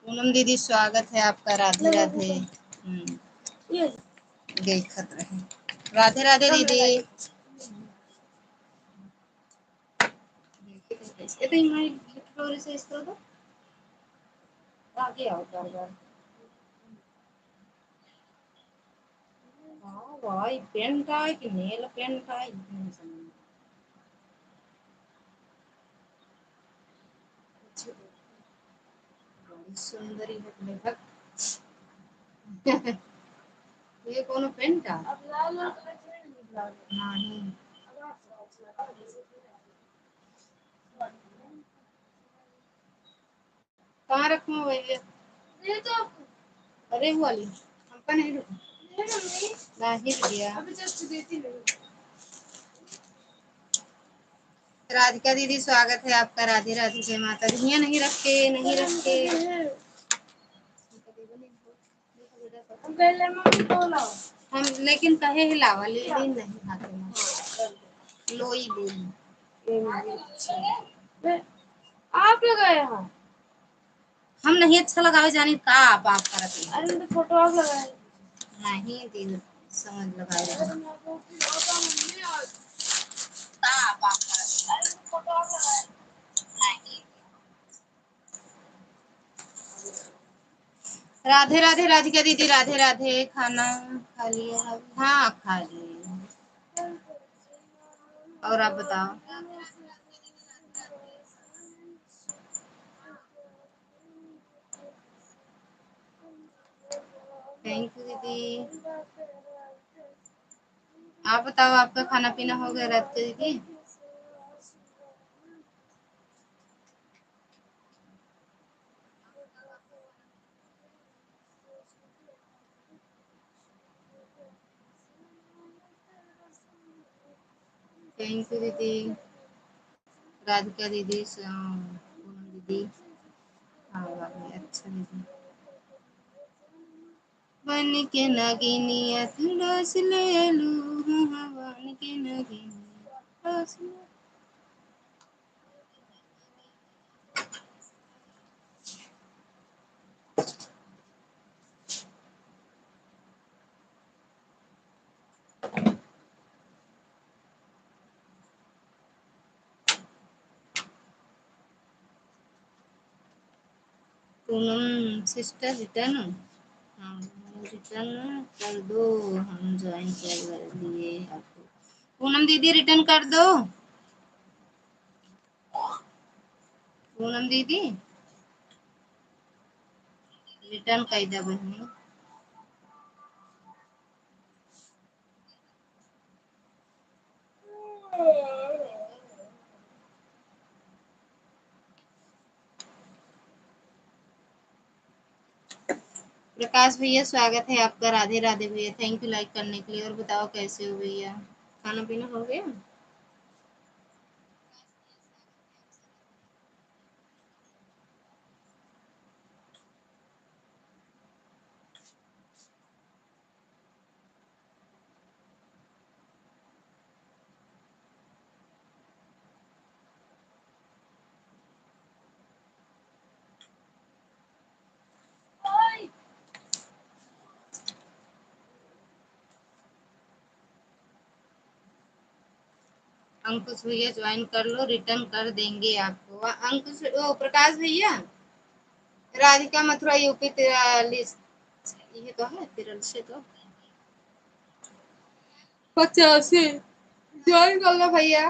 पूनम दीदी स्वागत है आपका। राधे राधे। देखत रहे। राधे राधे दीदी। ये तो हमारी फ्लोर से इसको तो आगे आओ बार बार। वाह वाह, ये पेंट है कि नेल पेंट है, नहीं समझ। सुंदरी है। ये कौन पेंट है? नहीं कहाँ रखूँ भैया? अरे वो वाली हमका नहीं नहीं दिया। राधिका दीदी स्वागत है आपका। राधे राधे जय माता दी। यहाँ नहीं रख के, नहीं रख के। हम लेकिन कहे हिलावा ले नहीं खाते लोई बोली आप लगाए हैं। हम नहीं अच्छा लगावे जाने का आप करते हैं। अरे तो फोटो आप लगाए नहीं दिल समझ लगाए राधे राधे राधिका दीदी। राधे राधे। खाना खा लिया? हाँ खा लिए। और आप बताओ। थैंक यू दीदी। आप बताओ आपका खाना पीना हो गया रात के दीदी? थैंक यू दीदी। राधिका दीदी, पूनम दीदी। हाँ अच्छा दीदी। बन के नगिनिया तू डोस ले लू, बन के नगिनिया डोस ले। Poonam sister return. हाँ रिटर्न कर दो, हम ज्वाइन कर लिए आपको। पूनम दीदी रिटर्न कर दो। पूनम दीदी रिटर्न कर दो बहनी। प्रकाश भैया स्वागत है आपका। राधे राधे भैया। थैंक यू लाइक करने के लिए। और बताओ कैसे हो भैया? खाना पीना हो गया? अंकुश भैया ज्वाइन कर लो, रिटर्न कर देंगे आपको। अंकुश ओ प्रकाश भैया। राधिका मथुरा यूपी 43। ये तो है 43 तो 85। ज्वाइन कर लो भैया।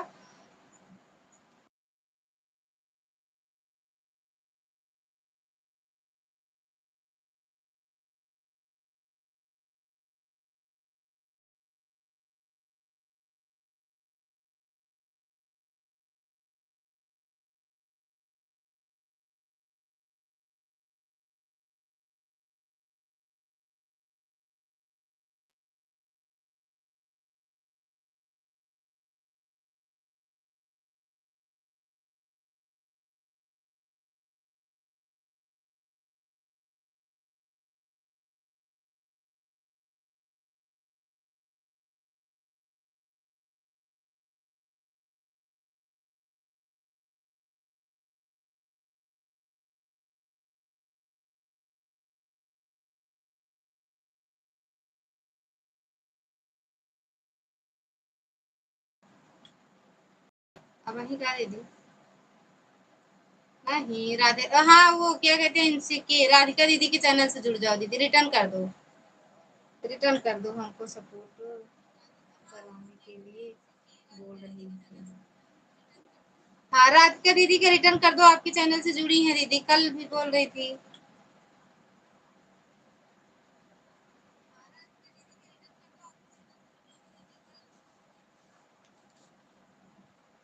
अब वही गा दीदी। नहीं राधे, हाँ वो क्या कहते हैं इनसे के राधिका दीदी के चैनल से जुड़ जाओ दीदी, रिटर्न कर दो, रिटर्न कर दो, हमको सपोर्ट करवाने के लिए बोल रही थी। हाँ राधिका दीदी के रिटर्न कर दो, आपके चैनल से जुड़ी है दीदी, कल भी बोल रही थी।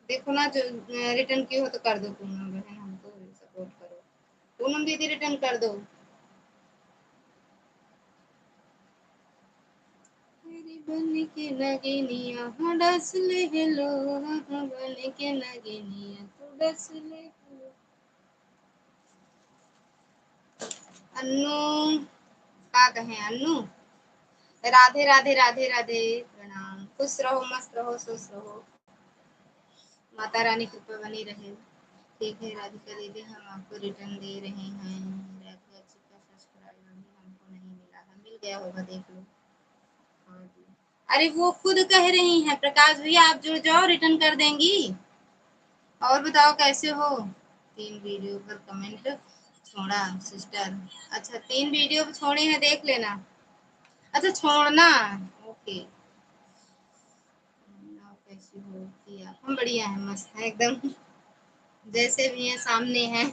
देखो ना जो रिटर्न की हो तो कर दो पूनम बहन, हमको सपोर्ट करो। पूनम दीदी रिटर्न कर दो। तेरी बन के नगिनिया हाँ डस ले हेलो, हाँ बन के नगिनिया तू डस ले हेलो। अन्नू का कहें अन्नू, राधे राधे राधे राधे प्रणाम, खुश रहो मस्त रहो स्वस्थ रहो, माता रानी कृपा बनी रहे। ठीक है राधिका दीदी, हम आपको रिटर्न दे रहे हैं, मेरा तो अच्छी का सब्सक्राइबर भी हमको नहीं मिला है, मिल गया होगा देख लो। हाँ जी। अरे वो खुद कह रही हैं प्रकाश भैया आप जुड़ जाओ, रिटर्न कर देंगी। और बताओ कैसे हो। 3 वीडियो पर कमेंट छोड़ा सिस्टर, अच्छा 3 वीडियो छोड़े हैं देख लेना। अच्छा छोड़ना, ओके। आप कैसी हो किया, हम बढ़िया हैं मस्त हैं एकदम, जैसे भी हैं सामने हैं।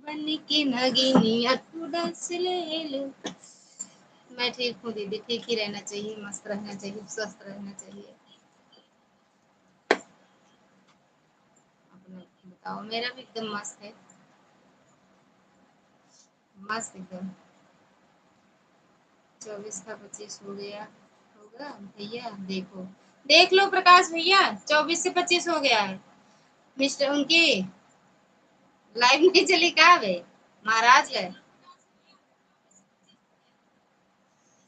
बन के नगिनिया तू डस ले लो। मैं ठीक हूँ दीदी, ठीक ही रहना चाहिए, मस्त रहना चाहिए, स्वस्थ रहना चाहिए। अपना बताओ, मेरा भी एकदम मस्त है, मस्त एकदम। 24 का 25 हो गया होगा भैया, देखो देख लो प्रकाश भैया, 24 से 25 हो गया है। मिस्टर उनकी लाइव नहीं चली कहा वे, महाराज है।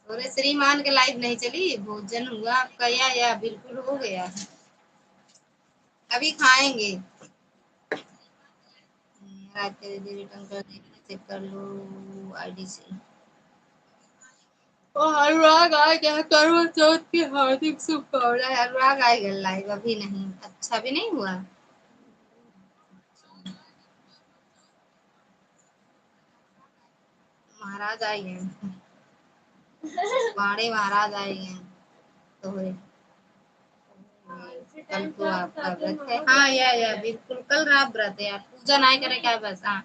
और श्रीमान के लाइव नहीं चली, भोजन हुआ आपका या बिल्कुल हो गया, अभी खाएंगे। रात के रिटर्न कर देंगे, चेक कर लो आईडी से। ओ अनुराग आ गया, करवा चौथ की हार्दिक शुभकामनाएं। अनुराग आएगा लाइव, अभी नहीं, अच्छा भी नहीं हुआ। महाराज आए हैं, बाड़े महाराज आए हैं तो कल को आपका व्रत है। हाँ या बिल्कुल कल रात व्रत है, आप पूजा नहीं करे क्या बस। हाँ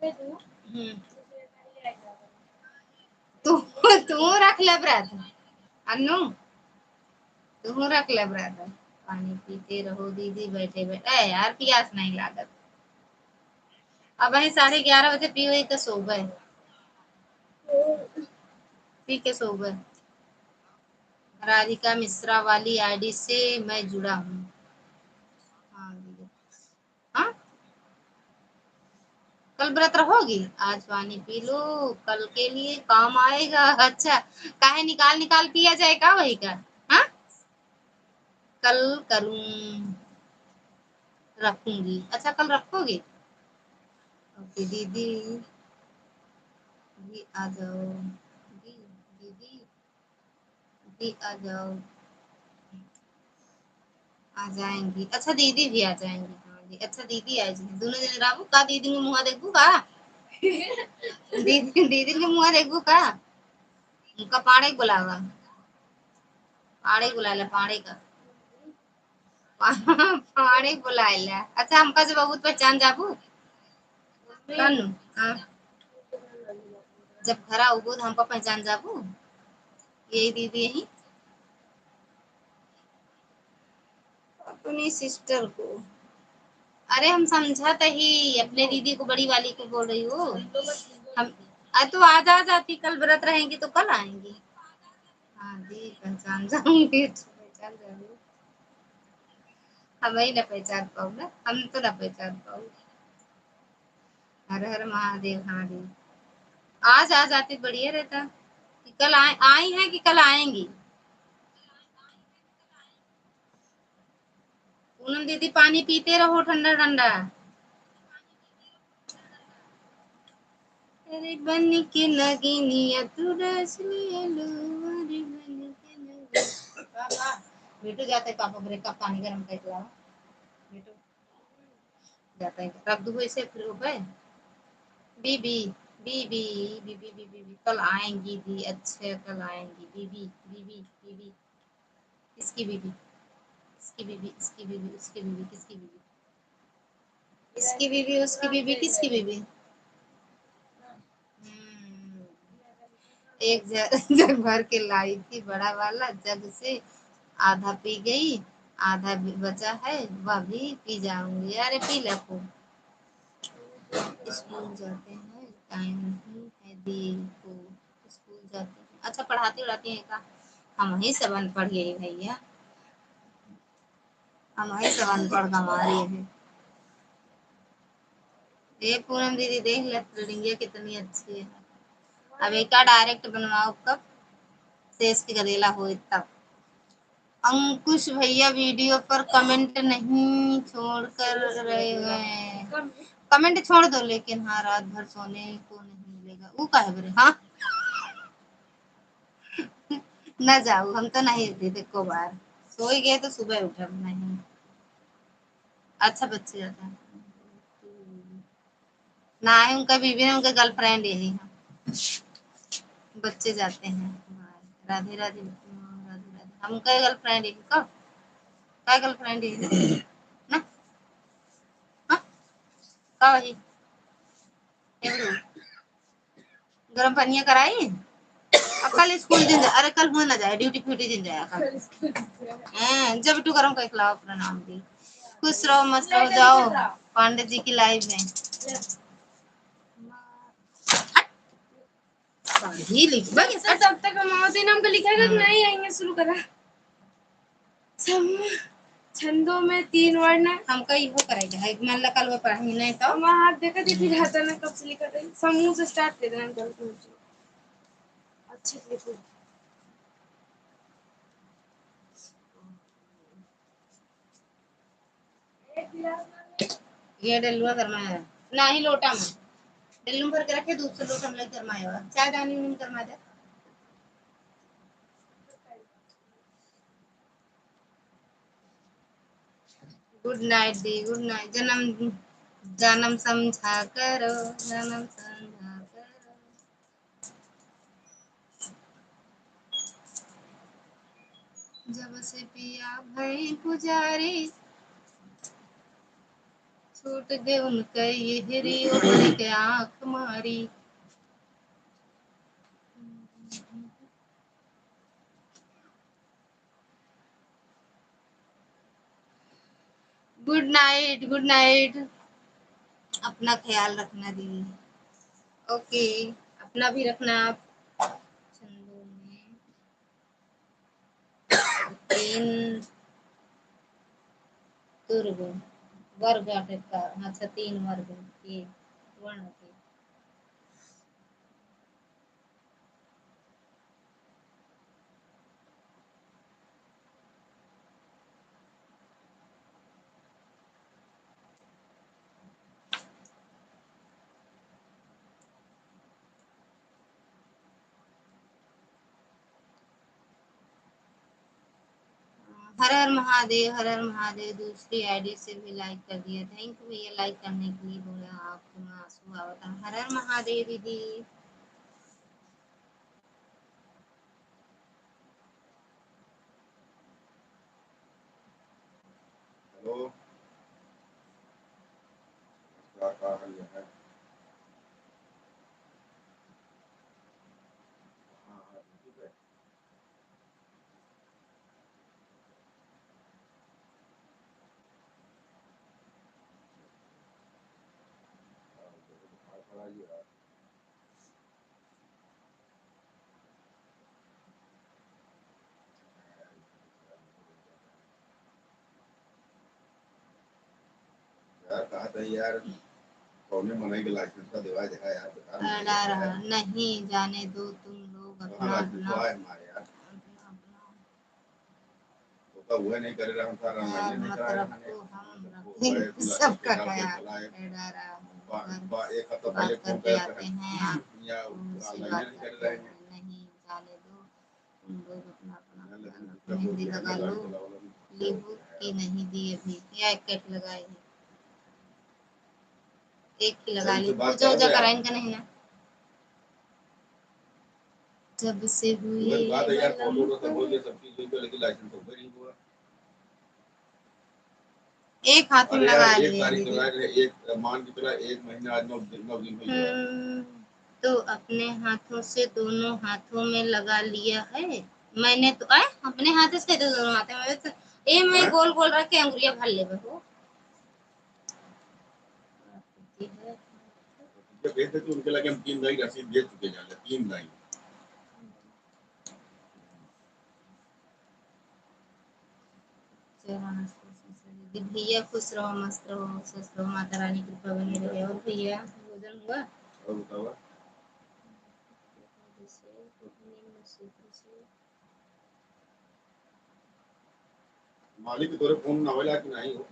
हम्म, तू तू रख ले व्रत अन्नू, तू रख ले व्रत। पानी पीते रहो दीदी, बैठे बैठे यार प्यास नहीं लागत। अब वही 11:30 बजे पी हुई तो सो गए, पी के सो गए। राधिका मिश्रा वाली आईडी से मैं जुड़ा हूँ। हाँ दीदी, हाँ कल व्रत रहोगी, आज पानी पी लो, कल के लिए काम आएगा। अच्छा काहे निकाल निकाल पिया जाएगा वही का। हाँ कल करूँ, रखूंगी, अच्छा कल रखोगी। ओके दीदी भी आ जाओ, दीदी भी आ जाओ, आ जाएंगी, अच्छा दीदी भी आ जाएंगी। हाँ जी अच्छा दीदी आ जाएंगी, दोनों जने राबू का दीदी को मुँह देखू का। दीदी दीदी के मुँह देखू का, उनका पाड़े बुलावा, पाड़े बुला ले पाड़े का। पाड़े बुलाइला, अच्छा हमका से बहुत पहचान जाबू कानू। हाँ जब खरा उबो तो हमको पहचान जाबू, यही दीदी यही अपनी सिस्टर को। अरे हम समझा ही अपने दीदी को, बड़ी वाली को बोल रही हो हम। तो आज आ जाती, कल व्रत रहेंगी तो कल आएंगी। हाँ जी पहचान जाऊंगी, पहचान जाऊंगी। हम ही ना पहचान पाऊ ना, हम तो ना पहचान पाऊ। हर हर महादेव, हाँ जी आज आ जाती बढ़िया रहता, कि कल आई हैं कि कल आएंगी। पूनम दीदी पानी पीते रहो ठंडा ठंडा। अरे बन के नगिनिया तू रस ले लो, अरे बन के नगिनिया। बेटू जाता है पापा ब्रेक का पानी गर्म कर लाओ बेटू जाता है रख दो इसे फिर ऊपर बीबी बीबी बीबी बीबी कल आएंगी दी अच्छे कल आएंगी बीबी बीबी बीबी इसकी बीबी इसकी बीबी इसकी बीबी उसकी बीबी किसकी बीबी इसकी बीबी उसकी बीबी किसकी बीबी एक जग भर के लाई थी बड़ा वाला जग से आधा पी गई आधा भी बचा है वह भी पी जाऊंगी अरे पी लो स्कूल जाते हैं टाइम नहीं है दी को स्कूल जाते हैं अच्छा पढ़ाती उड़ाती हैं का हम ही सब अनपढ़ गए भैया हम ही सब अनपढ़ कमा रहे हैं ये पूनम दीदी देख ले रीडिंग कितनी अच्छी है अब एक का डायरेक्ट बनवाओ कब शेष की गदेला हो तब अंकुश भैया वीडियो पर कमेंट नहीं छोड़ कर रहे हैं कमेंट छोड़ दो लेकिन हाँ रात भर सोने को नहीं मिलेगा वो का है बरे हाँ न जाओ हम तो नहीं देते को बार सो ही गए तो सुबह उठा नहीं अच्छा बच्चे जाता है ना है उनका बीवी ने उनका गर्लफ्रेंड यही है बच्चे जाते हैं राधे राधे राधे राधे हम का गर्लफ्रेंड यही कब का गर्लफ्रेंड यही ना हाँ का वही गरम पानिया कराई अब कल स्कूल दिन अरे कल हो ना जाए ड्यूटी फ्यूटी दिन जाए कल जब तू गरम कर खिलाओ अपना नाम भी खुश रहो मस्त रहो जाओ पांडे जी की लाइव में ही लिख तब तक माओदी नाम को लिखेगा कि नहीं आएंगे शुरू करा छंदों में 3 वर्ण हमका इहो करेगा है मान ला कल वो पढ़ाई नहीं तो वहां देखा थी जाता ना कब से लिखा था समूह से स्टार्ट कर देना कल अच्छे लिखो ये डलुआ करमाया ना ही लोटा में डल्लू भर के रखे दूसरे लोटा में करमाया चाय दानी में करमा दे गुड नाइट दी गुड नाइट जन्म जन्म समझा करो जन्म समझा करो जब से पिया भई पुजारी छूट गए उनके ये हिरी ऊपर के आंख मारी गुड नाइट गुड नाइट अपना ख्याल रखना दीदी ओके अपना भी रखना आप छंदों में 3 दुर्ग वर्ग का अच्छा 3 वर्ग के वर्ण के हर हर महादेव दूसरी आईडी से भी लाइक कर दिया थैंक यू भैया लाइक करने के लिए बोला आपको मैं आंसू आवता हर महादेव दीदी हेलो क्या कहा है हाँ ठीक है यार कहा था यार कौन मनाई के लाइसेंस का देवा है यार नहीं जाने दो तुम लोग अपना अपना हमारे यार तो हुआ नहीं करे रहा हम सारा नहीं करा हम सबका ख्याल एक हफ्ता पहले फोन करके आते हैं आप या नहीं कर रहे हैं नहीं जाने दो तुम लोग अपना अपना मेहंदी लगा लो। लीबू की नहीं दी अभी, या एक कट लगाए है, एक की लगा ली। पूजा उजा कराएं का नहीं ना, जब से हुई बात है यार, फोटो तो सब हो गया, सब चीज हुई तो, लेकिन लाइसेंस तो नहीं हुआ। एक हाथ में लगा लिया एक तारीख, एक मान की तरह, एक महीना आज 9 दिन हो गया। तो अपने हाथों से दोनों हाथों में लगा लिया है मैंने तो। अपने हाथ से तो दोनों हाथ में तो, ए मैं गोल गोल रख के अंगुलियां भर ले हो। भेज देते उनके लगे, हम 3 दाई रसीद भेज चुके हैं, 3 दाई। भैया खुश रहो, मस्त रहो, स्वस्थ रहो, माता रानी की कृपा बनी रहे। और भैया भोजन हुआ? और बताओ, मालिक के तोरे फोन ना होला कि नहीं हो?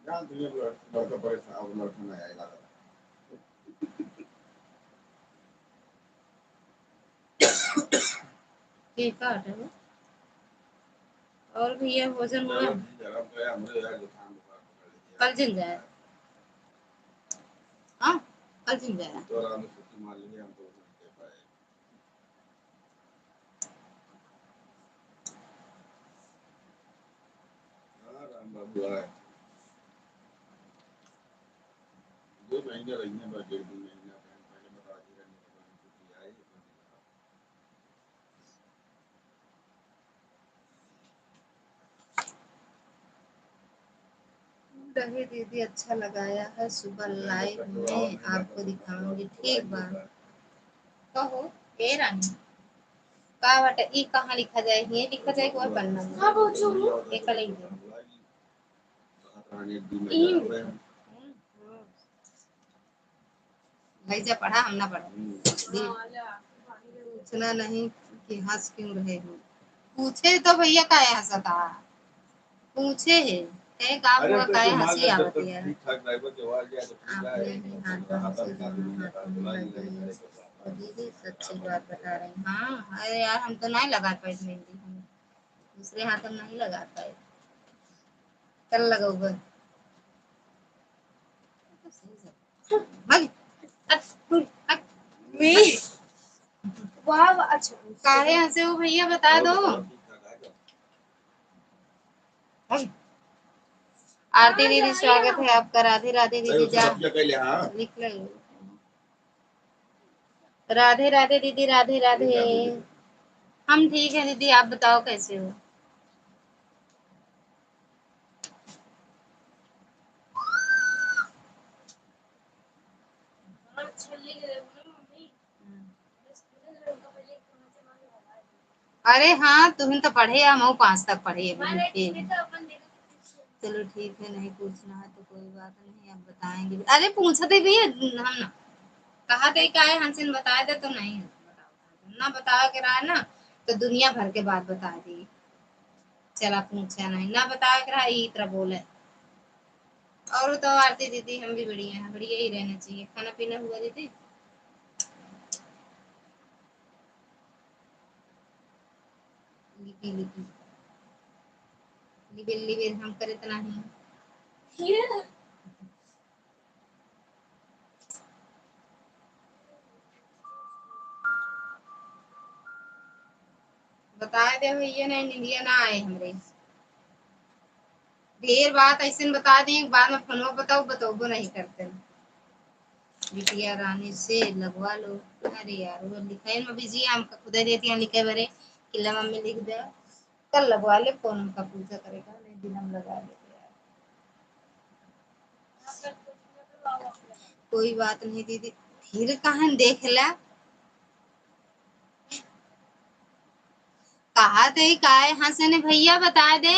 जान दुनिया लड़का परेशान, अब लड़का ना आएगा। ठीक है। और भैया भोजन हुआ? कल जिन जाए, हाँ कल जिन जाए तो आराम से छुट्टी मार लेंगे हम, तो नहीं पाए। हाँ राम बाबू आए, 2 महीने रहेंगे, बस 1.5 महीना पहले बता दिया छुट्टी आई। रहे दीदी, अच्छा लगाया है, सुबह लाइव में आपको दिखाऊंगी। ठीक बा, कहो ए रानी का बटा ई कहाँ लिखा जाए? ये लिखा जाए कोई पन्ना में। हां पूछो एक लिख दे भाई जा पढ़ा, हम ना पढ़ा। पूछना नहीं कि हंस क्यों रहे हो। पूछे तो भैया का है हंसता, पूछे है कहे का हुआ, काहे हंसी आवत है। ठीक ठाक ड्राइवर के आवाज गया तो ठीक आपने भी हाथों से दोनों हाथों में लगाई, और दीदी सच्ची बात बता रही। हाँ अरे यार हम तो नहीं लगा पाए मेहंदी, हम दूसरे हाथों में नहीं लगा पाए, कल लगाऊंगा। वाह अच्छा, काहे हंसे हो भैया बता दो। आरती दीदी स्वागत है आपका। राधे राधे दीदी, जा लिख ले। राधे राधे दीदी, राधे राधे। हम ठीक है दीदी, आप बताओ कैसे हो? अरे हाँ तुम तो पढ़े, हम 5 तक पढ़े अभी। चलो ठीक है, नहीं पूछना है तो कोई बात नहीं, अब बताएंगे। अरे पूछते भी है हम ना, कहा थे क्या है हमसे बताए थे तो नहीं ना बता के रहा है ना, तो दुनिया भर के बात बता दी। चला पूछा नहीं ना बता के रहा, ये तरह बोले। और तो आरती दीदी हम भी बढ़िया हैं, बढ़िया ही रहना चाहिए। खाना पीना हुआ दीदी? लिखी लिखी बिल्ली भी हम करे इतना ही बताए दे भैया, नहीं निंदिया ना आए हमरे। ढेर बात ऐसे बता दें, बाद में फोन बताओ बताओ नहीं करते। बिटिया रानी से लगवा लो। अरे यार वो लिखे में बिजी, हम खुदे देती हैं लिखे बरे किला मम्मी लिख दे, कल लगवा ले फोन, उनका पूजा करेगा नहीं दिन हम लगा लेते यार। कोई बात नहीं दीदी, फिर कहाँ देख ला, कहा थे काय हंसने भैया बता दे।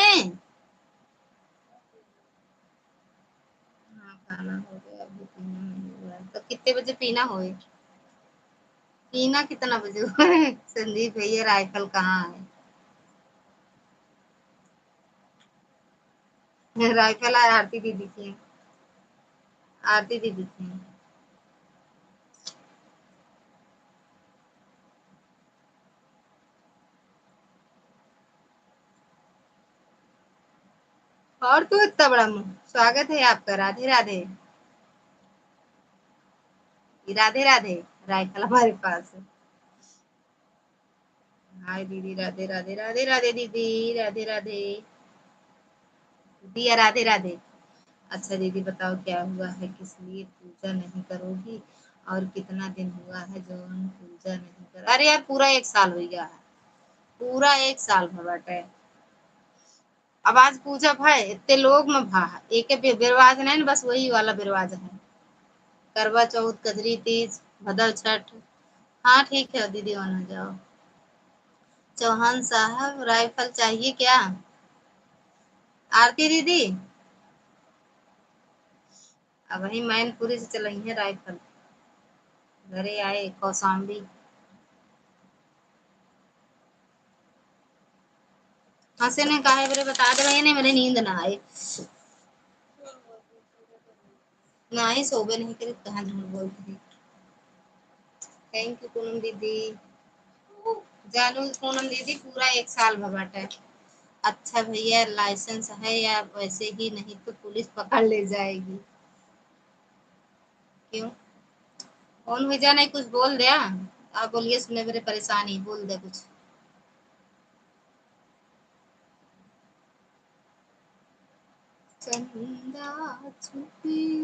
हाँ खाना हो गया, अभी पीना नहीं हुआ तो कितने बजे पीना होए? पीना कितना बजे होए? संदीप भैया राइफल कहाँ है? राइफल है आरती दीदी की। आरती दीदी थी। और तो इतना बड़ा मुंह। स्वागत है आपका। राधे राधे। राधे राधे। राइफल हमारे पास है। हाय दीदी। राधे राधे। राधे राधे दीदी। राधे राधे। दिया राधे राधे। अच्छा दीदी बताओ क्या हुआ है, किस लिए पूजा नहीं करोगी, और कितना दिन हुआ है जो पूजा नहीं कर। अरे यार पूरा 1 साल हो गया है, पूरा 1 साल भर। अब आज पूजा भाई इतने लोग में भा एक बिरवाज नहीं, बस वही वाला बिरवाज है। करवा चौथ, कजरी तीज, भदर छठ। हाँ ठीक है दीदी, ऑन हो जाओ। चौहान साहब राइफल चाहिए क्या? आरती दीदी अब वही मैनपुरी से चल रही है राइफल। घरे आए कौशाम्बी। हंसे ने कहा मेरे बता दे नहीं मेरी नींद ना आए, ना ही सोबे नहीं करे, कहाँ झूठ बोलते हैं। थैंक यू पूनम दीदी। जानू पूनम दीदी पूरा 1 साल भर बाटे। अच्छा भैया लाइसेंस है या वैसे ही, नहीं तो पुलिस पकड़ ले जाएगी। क्यों कौन भेजा? नहीं कुछ बोल दिया? आप बोलिए, सुने मेरे परेशानी, बोल दे कुछ। चंदा छुपी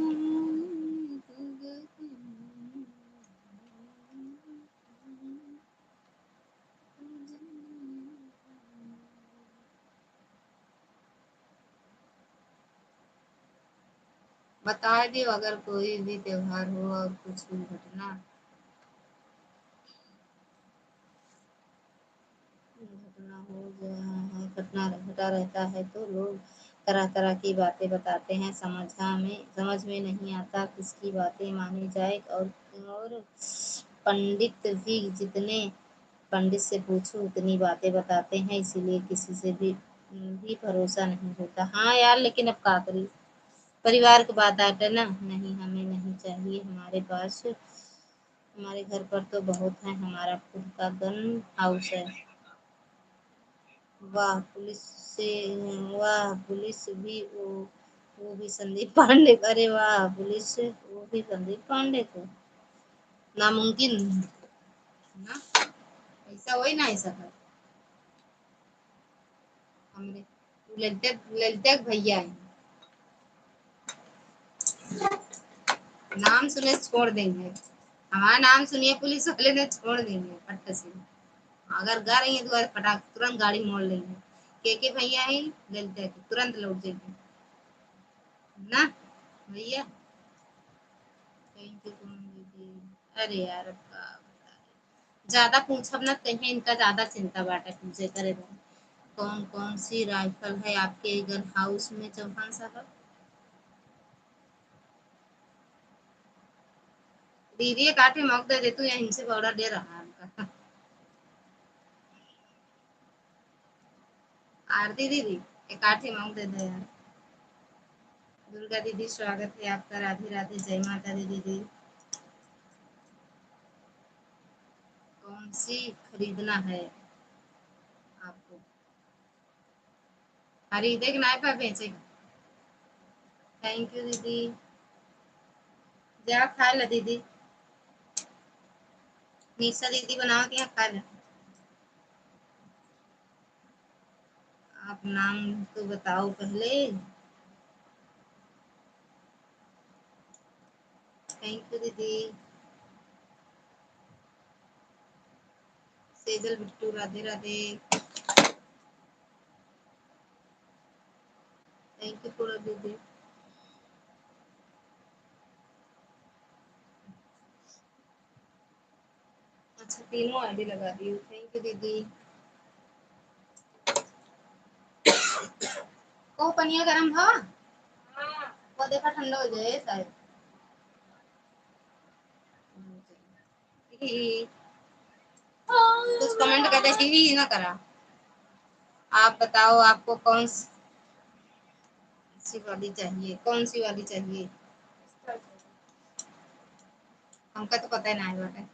बता दियो अगर कोई भी त्योहार हो और कुछ भी घटना घटना हो गया है, घटना घटा रहता है तो लोग तरह तरह की बातें बताते हैं। समझ में नहीं आता किसकी बातें मानी जाए। और पंडित भी जितने पंडित से पूछो उतनी बातें बताते हैं, इसीलिए किसी से भी भरोसा नहीं होता। हाँ यार लेकिन अब का करी, परिवार की बात आटे ना। नहीं हमें नहीं चाहिए, हमारे पास हमारे घर पर तो बहुत है, हमारा खुद का गन हाउस है। वाह पुलिस से, वाह पुलिस भी वो भी संदीप पांडे। अरे वाह पुलिस से वो भी संदीप पांडे को नामुमकिन ना, ऐसा हो ही ना ऐसा कर। हमरे ललिता भैया है, नाम सुने छोड़ देंगे। हमारा नाम सुनिए पुलिस वाले ने छोड़ देंगे फट से। अगर गा रही है तो फटाक तुरंत गाड़ी मोड़ लेंगे। के भैया है ललिता के, तुरंत लौट जाएंगे ना भैया। थैंक यू दीदी। अरे यार अब का बता रहे। ज्यादा पूछब ना कहीं, इनका ज्यादा चिंता बाटा पूछे करे। कौन कौन सी राइफल है आपके गन हाउस में चौहान साहब? दीदी काठे मौक दे दे तू, या इनसे बड़ा दे रहा है हमका। आरती दीदी एक काठे मौक दे दे यार। दुर्गा दीदी स्वागत है आपका। राधे राधे। जय माता दी दीदी। कौन सी खरीदना है आपको? खरीदे कि नहीं पे बेचेगा? थैंक यू दीदी। जा खा ला दीदी। निशा दीदी बनाओ कि खा ला। आप नाम तो बताओ पहले। थैंक यू दीदी। सेजल बिट्टू राधे राधे। थैंक यू पूरा दीदी। अच्छा तीनों आईडी लगा दी। थैंक यू दीदी। ओ पनिया गरम था, वो देखा ठंडा हो जाए शायद। कुछ कमेंट करते ही ना करा। आप बताओ आपको कौन सी वाली चाहिए, कौन सी वाली चाहिए? हमका तो पता ही ना है बाटे।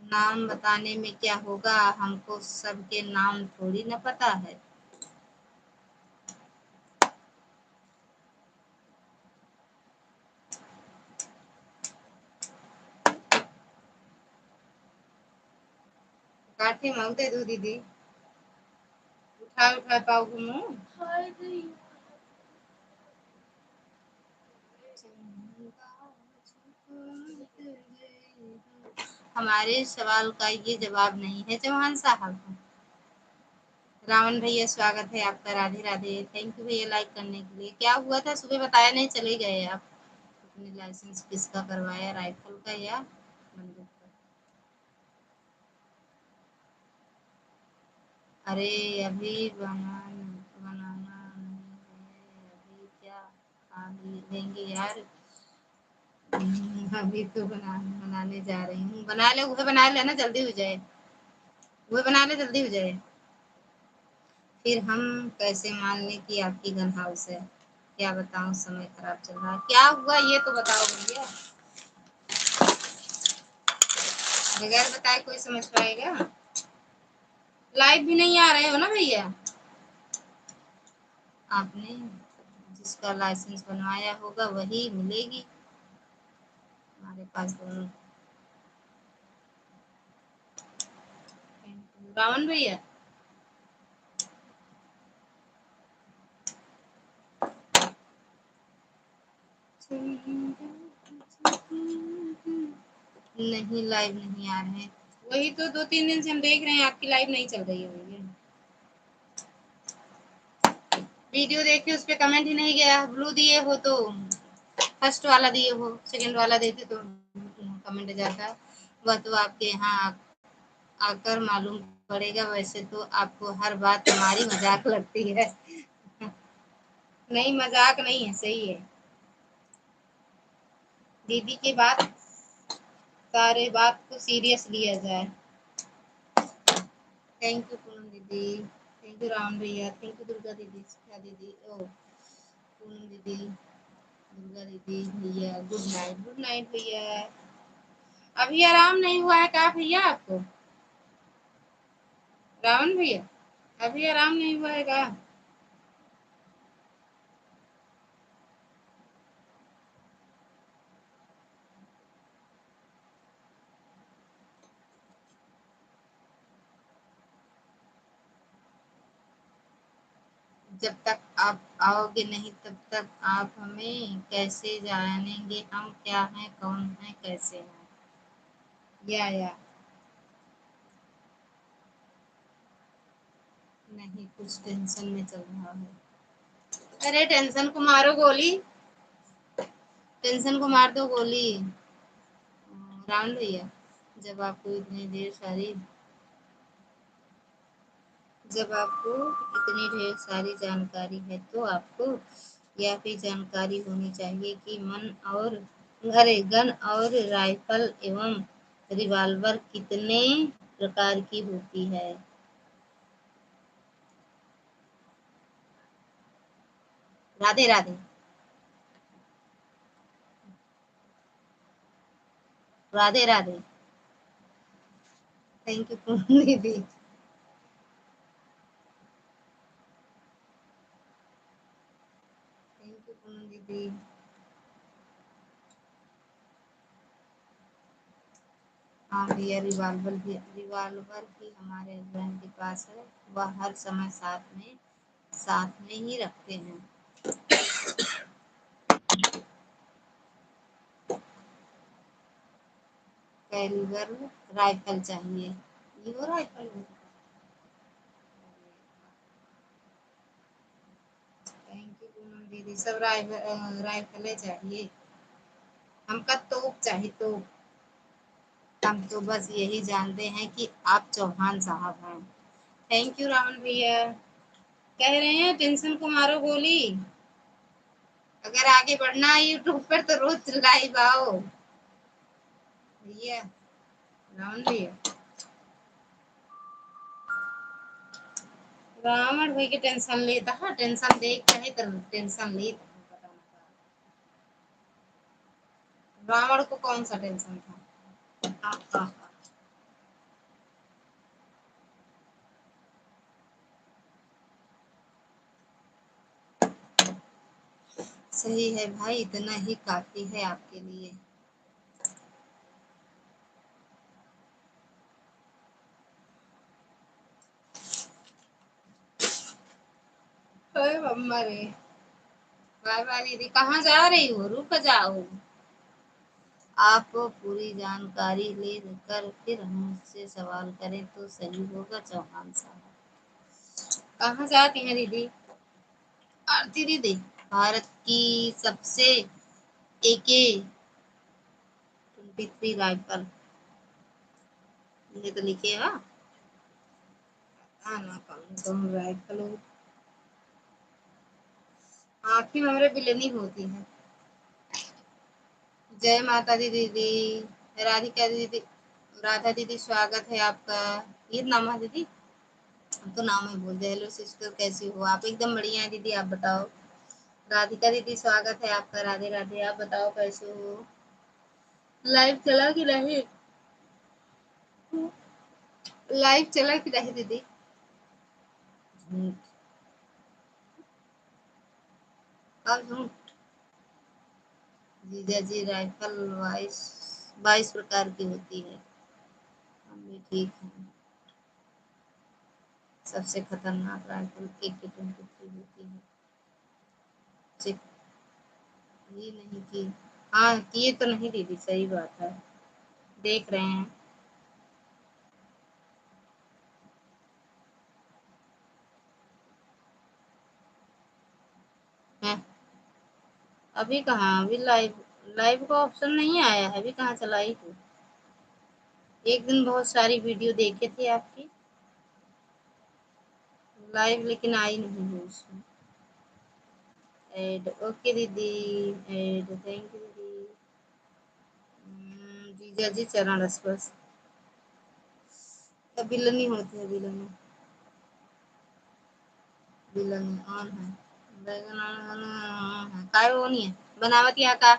नाम बताने में क्या होगा, हमको सबके नाम थोड़ी न पता है। काठे मांगते दो दीदी, उठा पाओ मुँह। हमारे सवाल का ये जवाब नहीं है चौहान साहब। रावण भैया स्वागत है आपका, राधे राधे। थैंक यू भैया लाइक करने के लिए। क्या हुआ था सुबह बताया नहीं, चले गए आप। अपने लाइसेंस किसका करवाया, राइफल का या बंदूक का? अरे अभी बनाना नहीं है, अभी क्या खा लेंगे यार। अभी तो बनाने जा रही हूँ। बना ले, वह बना लेना, जल्दी हो जाए। वह बना ले, जल्दी हो जाए। फिर हम कैसे मान लें कि आपकी गन हाउस है? क्या बताऊं, समय खराब चल रहा है। क्या हुआ ये तो बताओ भैया, बगैर बताए कोई समझ पाएगा? लाइव भी नहीं आ रहे हो ना भैया? आपने जिसका लाइसेंस बनवाया होगा वही मिलेगी हमारे पास दोनों। रावण भैया नहीं, लाइव नहीं आ रहे हैं। वही तो 2-3 दिन से हम देख रहे हैं आपकी लाइव नहीं चल रही है भैया। वीडियो देख के उस पर कमेंट ही नहीं गया। ब्लू दिए हो तो फर्स्ट वाला दिए हो, सेकंड वाला देते तो कमेंट जाता। वह तो आपके यहाँ आकर मालूम पड़ेगा। वैसे तो आपको हर बात हमारी मजाक लगती है। नहीं मजाक नहीं है, सही है दीदी की बात, सारे बात को सीरियस लिया जाए। थैंक यू पूनम दीदी, थैंक यू राम भैया, थैंक यू दुर्गा दीदी, शिखा दीदी, ओ पूनम दीदी, दुर्गा दीदी भैया। गुड नाइट, गुड नाइट भैया। अभी आराम नहीं हुआ है क्या भैया आपको? रावण भैया अभी आराम नहीं हुआ है क्या? जब तक आप आओगे नहीं तब तक आप हमें कैसे जानेंगे, हम क्या हैं, कौन हैं, कैसे हैं? या नहीं, कुछ टेंशन में चल रहा है। अरे टेंशन को मारो गोली, टेंशन को मार दो गोली। रावण भैया जब आपको इतनी ढेर सारी जब आपको इतनी ढेर सारी जानकारी है तो आपको यह भी जानकारी होनी चाहिए कि गन और राइफल एवं रिवॉल्वर कितने प्रकार की होती है। राधे राधे, राधे राधे। थैंक यू पूनम दीदी। थैंक यू पूनम दीदी। हाँ भैया, रिवॉल्वर भी हमारे हस्बैंड के पास है। वह हर समय साथ में ही रखते हैं। कैलिबर राइफल चाहिए, ये वो राइफल है। थैंक यू पूनम दीदी। सब राइफलें चाहिए, हमका तोप चाहिए, तोप। हम तो बस यही जानते हैं कि आप चौहान साहब हैं। थैंक यू रावण भैया। कह रहे हैं टेंशन को मारो गोली। अगर आगे बढ़ना है यूट्यूब पर तो रोज लाइव आओ भैया। रावण भैया रावण भाई के टेंशन लेता, हाँ टेंशन देख चाहे तो टेंशन लेता, पता ना रावण को कौन सा टेंशन था। हाँ। सही है भाई, इतना ही काफी है आपके लिए। अरे मम्मा रे, बाय बाय दीदी, कहाँ जा रही हो, रुक जाओ। आप पूरी जानकारी ले कर फिर हमसे सवाल करें तो सही होगा चौहान साहब। कहाँ जाती हैं दीदी? आरती दीदी, भारत की सबसे एके 23 राइफल, ये तो लिखे है ना, कौन राइफल हो। आँखें हमारे बिलनी होती है। जय माता दी दीदी, राधिका दीदी, राधा दीदी स्वागत है आपका। ये नाम है दीदी, हम तो नाम ही बोल दे। हेलो सिस्टर, कैसी हो आप? एकदम बढ़िया है दीदी, आप बताओ। राधिका दीदी स्वागत है आपका, राधे राधे। आप बताओ कैसे हो? लाइव चला कि नहीं? लाइव चला कि नहीं दीदी? अब जीजा जी, राइफल 22 प्रकार की होती है। हम भी ठीक हैं। सबसे खतरनाक राइफल AK-23 होती है। चेक ये नहीं की, हाँ किए तो नहीं दीदी, सही बात है, देख रहे हैं। हैं? अभी कहाँ, अभी लाइव लाइव का ऑप्शन नहीं आया है, अभी कहाँ चलाई हूँ। एक दिन बहुत सारी वीडियो देखे थे आपकी लाइव, लेकिन आई नहीं हूँ उसमें। एड ओके दीदी, एड थैंक यू दीदी। जीजा जी चरण स्पर्श, बिलनी होती है, बिलनी बिलनी ऑन है। बैगन ऑन है, काय वो नहीं है बनावट यहाँ का।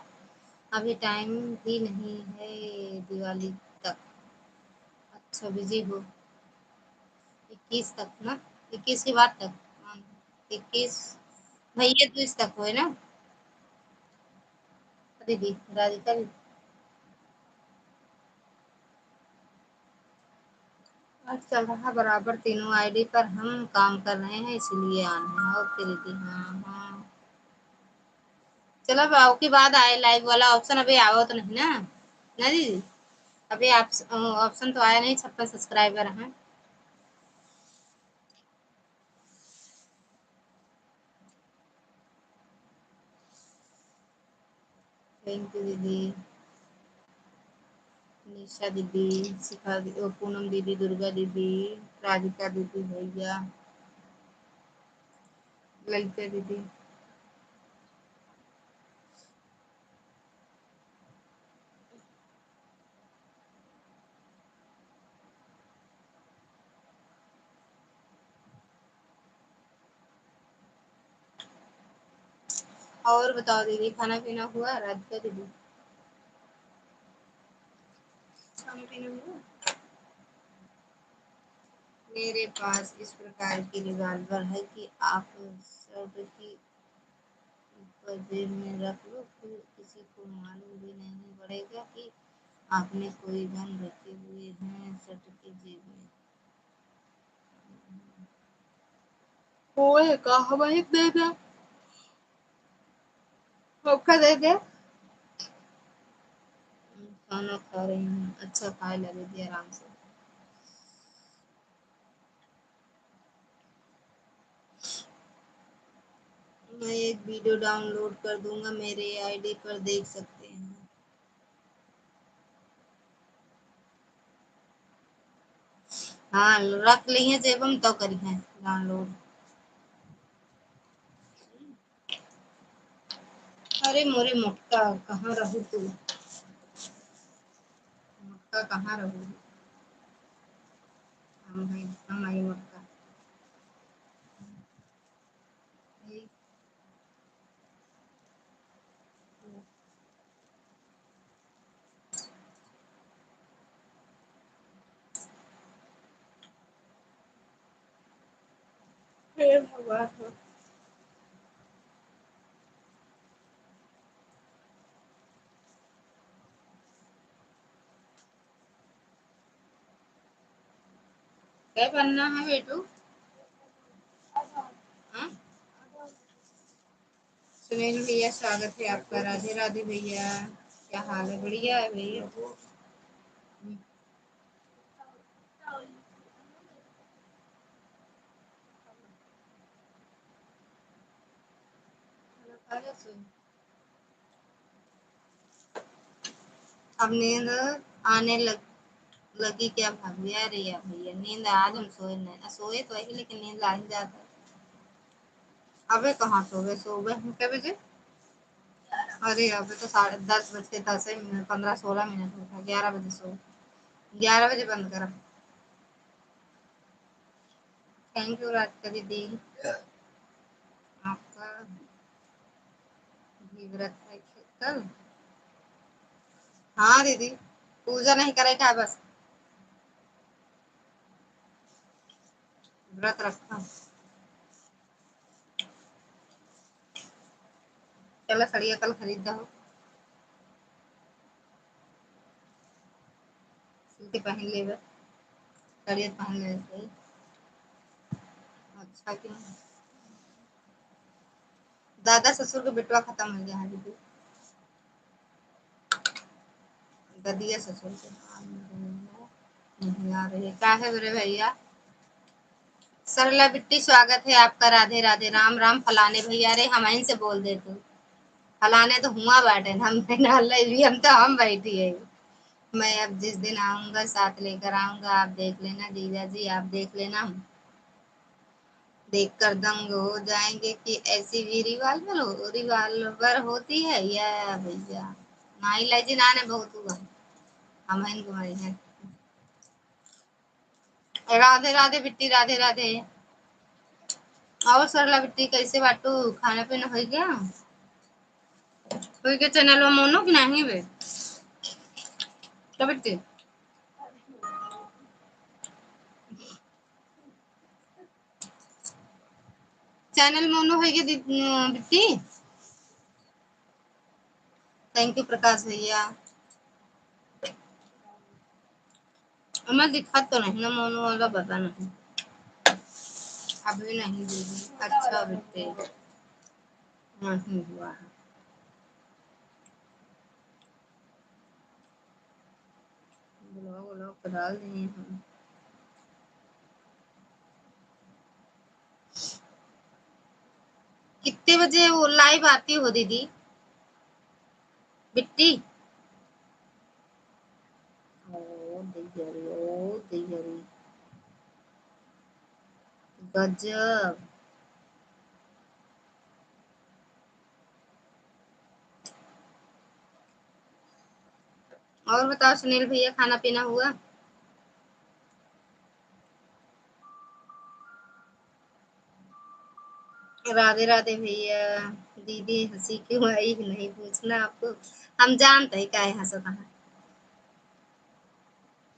अभी टाइम भी नहीं है दिवाली तक। अच्छा बिजी हो, 21 तक ना, 21 के बाद तक। 21 भैया तो इस तक हो है ना दीदी, राधिका दीदी। आज चल रहा बराबर, तीनों आईडी पर हम काम कर रहे हैं इसलिए ऑन है। ओके दीदी, हाँ हाँ। चलो आओ के बाद आए लाइव वाला ऑप्शन, अभी आओ तो नहीं ना दीदी? अभी आप ऑप्शन तो आया नहीं, 56 सब्सक्राइबर हैं। थैंक यू दीदी। निशा दीदी, शिखा दीदी, पूनम दीदी, दुर्गा दीदी, राधिका दीदी, भैया, ललिता दीदी। और बताओ दीदी, खाना पीना हुआ? राधिका दीदी, खाना पीना हुआ? मेरे पास इस प्रकार की रिवॉल्वर है कि आप शर्ट की ऊपर जेब में रख लो, फिर किसी को मालूम भी नहीं पड़ेगा कि आपने कोई गन रखे हुए हैं शर्ट की जेब में। ओए कहा भाई दे दे, मौका दे दे। खाना खा रही हूँ, अच्छा खाए लगे थी आराम से। मैं एक वीडियो डाउनलोड कर दूंगा, मेरे आईडी पर देख सकते हैं। हाँ रख ली है जेब में तो करी है डाउनलोड। अरे मोरे मुक्का कहाँ रहू तू, मुक्का कहाँ रहू? हम आई मुक्का। हे भगवान। क्या बनना है बेटू? हाँ? सुनील भैया स्वागत है आपका। राधे राधे भैया, क्या हाल है? बढ़िया है भैया। अब नींद आने लगी क्या भाभी? अरे यार भैया, नींद आज हम सोए नहीं, सोए तो है लेकिन नींद आ ही जाता है। अबे कहाँ सोए? सोए हम क्या बजे? अरे अबे तो 10:10 बज के 10 मिनट 15-16 मिनट होता है। 11 बजे सो, 11 बजे बंद करा। थैंक यू राधिका दीदी, आपका भी व्रत है कल? हाँ दीदी, पूजा नहीं करे क्या? बस व्रत रखा। चलो सड़िया कल खरीद हो, सिल के पहन ले। सड़िया पहन ले सही। अच्छा क्यों? दादा ससुर के बेटवा खत्म हो गया है दीदी। ददिया ससुर के नहीं आ रही है क्या है मेरे भैया? सरला बिट्टी स्वागत है आपका। राधे राधे, राम राम। फलाने भैया, अरे हम से बोल दे तू। फलाने तो हुआ बैठे हम भी, हम तो हम बैठी है। मैं अब जिस दिन आऊंगा साथ लेकर आऊंगा, आप देख लेना जीजा जी, आप देख लेना। देखकर दंग हो जाएंगे कि ऐसी भी रिवाल्वर होती है या भैया। नाई लाइजी नाने बहुत हुआ हम घुमाई है। राधे राधे बिट्टी, राधे राधे। और सरला बिट्टी कैसे बाटू? खाना पीना हो गया? कोई के चैनल में मोनो की नहीं बे? क्या बिट्टी? चैनल मोनो हो गया बिट्टी। थैंक यू प्रकाश भैया। मैं दिखा तो नहीं ना मोनो वाला, पता नहीं। अभी नहीं दीदी। अच्छा बिट्टी, नहीं हुआ है। ब्लॉग व्लॉग डाल दिए हम। कितने बजे वो लाइव आती हो दीदी बिट्टी? ओ दिगरी, ओ दिगरी, गजब। और बताओ सुनील भैया, खाना पीना हुआ? राधे राधे भैया। दीदी हंसी क्यों आई नहीं पूछना आपको, हम जानते हैं क्या है हंसता है।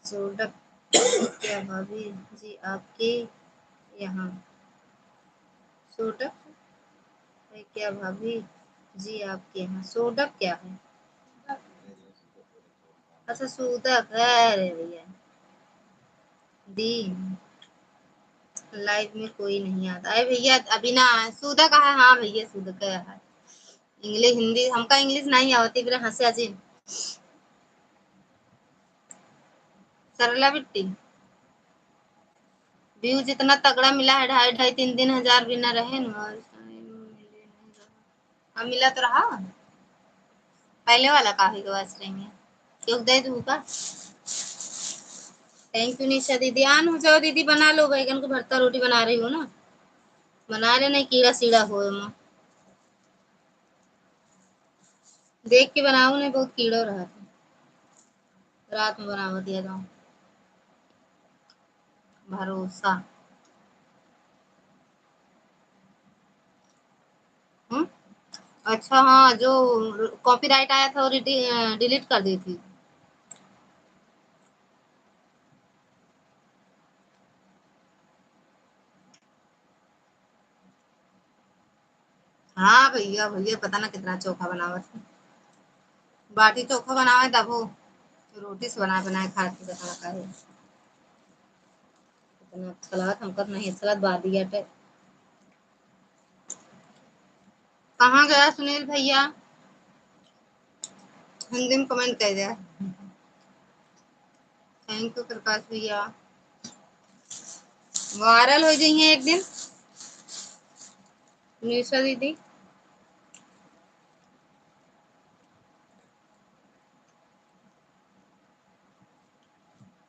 सोडक क्या भाभी जी आपके यहाँ? सोडक है क्या भाभी जी आपके यहाँ? सोडक क्या है? अच्छा सूदक है। अरे भैया दी, लाइव में कोई नहीं आता है भैया अभी ना। सूदक है, हाँ भैया सूदक है। इंग्लिश हिंदी हमका इंग्लिश नहीं आती, फिर हंसे अजी। सरला बिट्टी, व्यू जितना तगड़ा मिला है, 2,500-3,000 भी ना रहे ना। अब मिला तो रहा पहले वाला काफी के वास्ते रहेंगे क्यों दे दूँ का। थैंक यू निशा दीदी। आन हो जाओ दीदी, बना लो। बैगन को भरता रोटी बना रही हो ना, बना ले, नहीं कीड़ा सीड़ा हो। देख के बनाऊ नहीं, बहुत कीड़ो रहा था। रात में बना दिया जाऊँ भरोसा। हम्म, अच्छा हाँ, जो कॉपीराइट आया था वो डिलीट कर दी थी। हाँ भैया भैया पता ना कितना चोखा बनावा था। बाटी चोखा बनावे तब हो रोटी से बनाए खाती पता ना काहे इतना अच्छा लगा हमको तो नहीं अच्छा लगा बादी आटे। कहाँ गया सुनील भैया? हिंदी में कमेंट कर दिया। थैंक यू प्रकाश भैया। वायरल हो जाइए एक दिन निशा दीदी।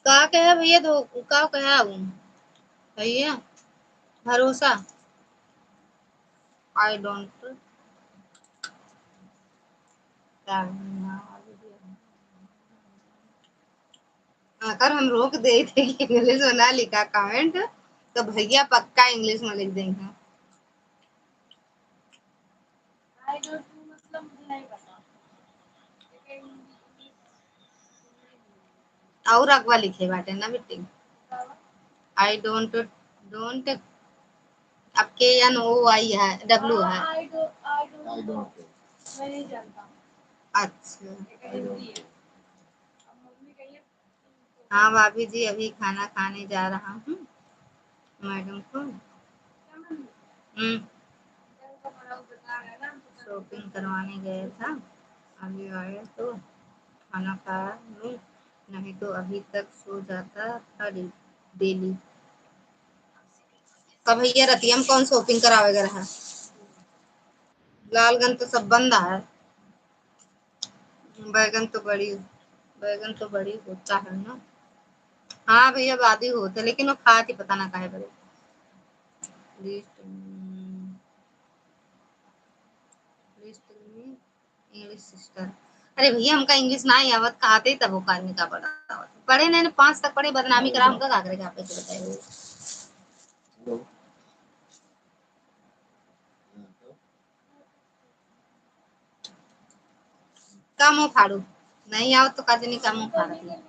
का कहे भैया तो का कहे भैया भरोसा आई डोंट अगर हम रोक दे थे कि इंग्लिश में ना लिखा कमेंट तो भैया पक्का इंग्लिश में लिख देंगे। मतलब मुझे नहीं पता और अगवा लिखे बाटे ना बेटी आई डोंट डोंट आपके एन ओ आई है डब्ल्यू है। आई डोंट मैं नहीं जानता। अच्छा हाँ भाभी जी अभी खाना खाने जा रहा हूँ मैडम को। शॉपिंग करवाने गए था अभी आए तो खाना खा लूं नहीं तो अभी तक सो जाता था डेली। कब भैया रतिया में कौन शॉपिंग करावेगा रहा? लालगंज तो सब बंद है। बैगन तो बड़ी होता है ना। हाँ भैया वादी होते लेकिन वो खाती पता ना काहे बड़े लिस्ट लिस्ट में इंग्लिश सिस्टर। अरे भैया हमका इंग्लिश ना ही आवत कहते तब वो आदमी का बड़ा पढ़े नहीं 5 तक पढ़े बदनामी करा हमका का करेगा आप ऐसे बताइए। का मुंह फाड़ू नहीं आओ तो काजे नहीं का मुंह फाड़ती है।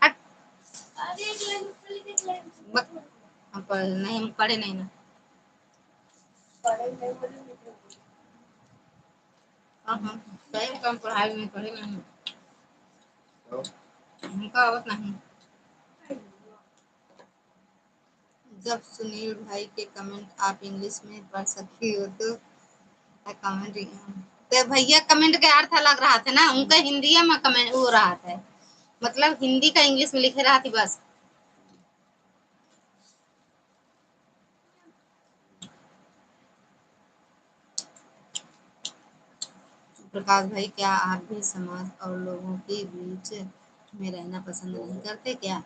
हट हम नहीं हम पढ़े नहीं ना हाँ सही कम पढ़ाई में पढ़े नहीं हमका आवत नहीं। जब सुनील भाई के कमेंट आप इंग्लिश में पढ़ सकती हो तो कमेंट तो भैया कमेंट का अर्थ अलग रहा था ना उनका हिंदी में कमेंट वो रहा था मतलब हिंदी का इंग्लिश में लिखे रहा थी बस। प्रकाश भाई क्या आप भी समाज और लोगों के बीच में रहना पसंद नहीं करते क्या?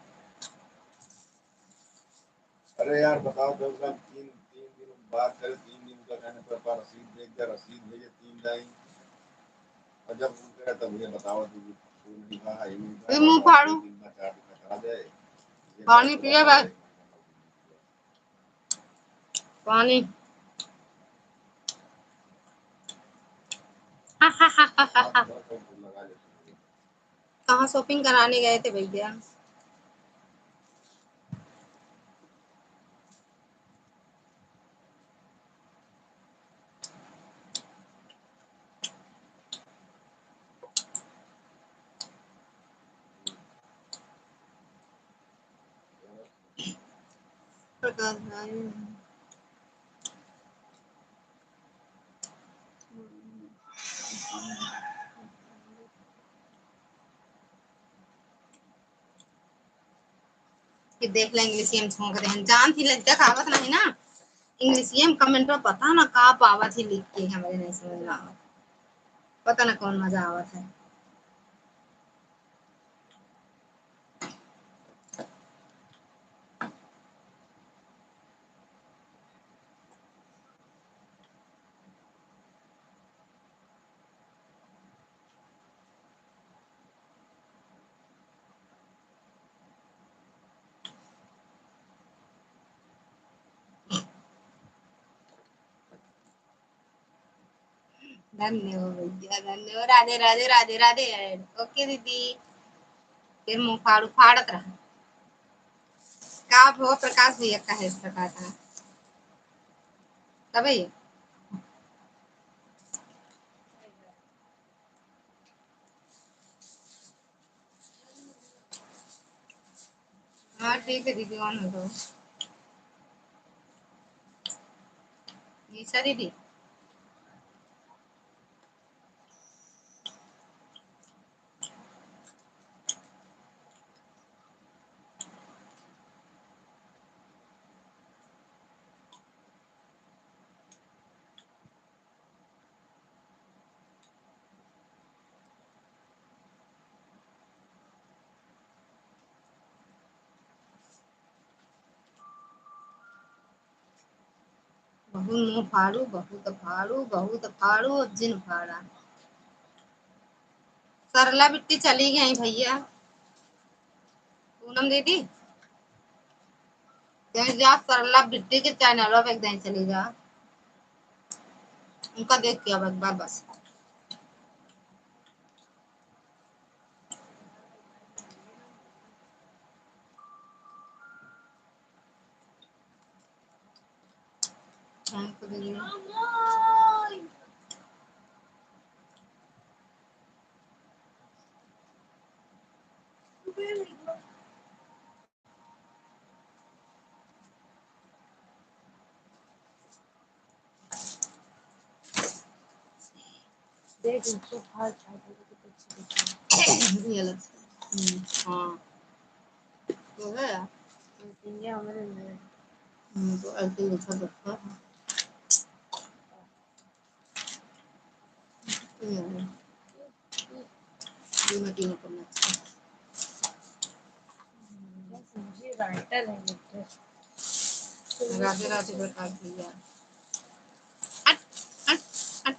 अरे यार बताओ जब हम तीन तीन दिन बात करें 3 दिन का कहने पर रसीद देख कर रसीद भेजे 3 लाइन और जब फोन करे तब ये बताओ तू नहीं कहा ये नहीं कहा मुंह फाड़ू दिन में 4 दिन करा दे पानी पिए बस पानी कहाँ शॉपिंग कराने गए थे भैया? प्रकाश भाई कि देख लें इंग्लिश में छोंक रहे हैं जान थी लज्जा आवत नहीं ना इंग्लिश में कमेंट में पता ना का पावत ही लिख के हमारे नहीं समझ में आवत पता ना कौन मजा आवत है। धन्यवाद भैया धन्यवाद राधे राधे राधे राधे ओके दीदी फिर मुंह फाड़ू फाड़त रहा का वो प्रकाश भैया का है इस प्रकार का भैया हाँ ठीक है दीदी ऑन हो जाओ निशा दीदी बहुत मुँह फाड़ू बहुत फाड़ू जिन फाड़ा सरला बिट्टी चली गई भैया पूनम दीदी कहीं जा सरला बिट्टी के चैनल पे एकदम चली जा उनका देख के अब एक बार बस थैंक यू देख इसको फाड़ फाड़ के कितनी अच्छी दिखी ये लो हाँ तो है है हमारे में तो ऐसे लिखा रखा ये मटी में करना चाहिए मुझे राइटर है लिटरेचर राधे राधे बता दिया अट अट अट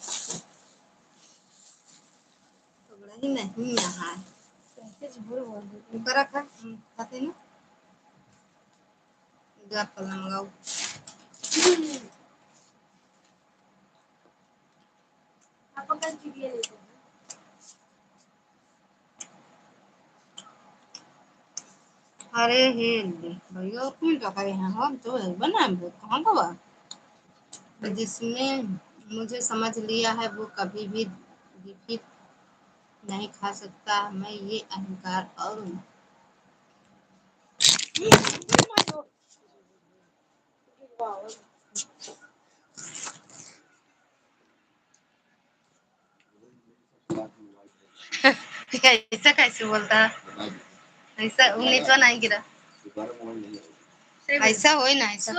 तो बड़ा ही नहीं यहाँ कैसे झूठ बोल रही ऊपर रखा खाते ना जाप कर मंगाओ आप कल चिड़िया लेते हैं अरे हे भैया कौन तो करे हैं हम तो बना वो कहाँ का बा जिसमें मुझे समझ लिया है वो कभी भी रिपीट नहीं खा सकता मैं ये अहंकार और ऐसा कैसे बोलता ऐसा नीचे नहीं गिरा ऐसा हो ना ऐसा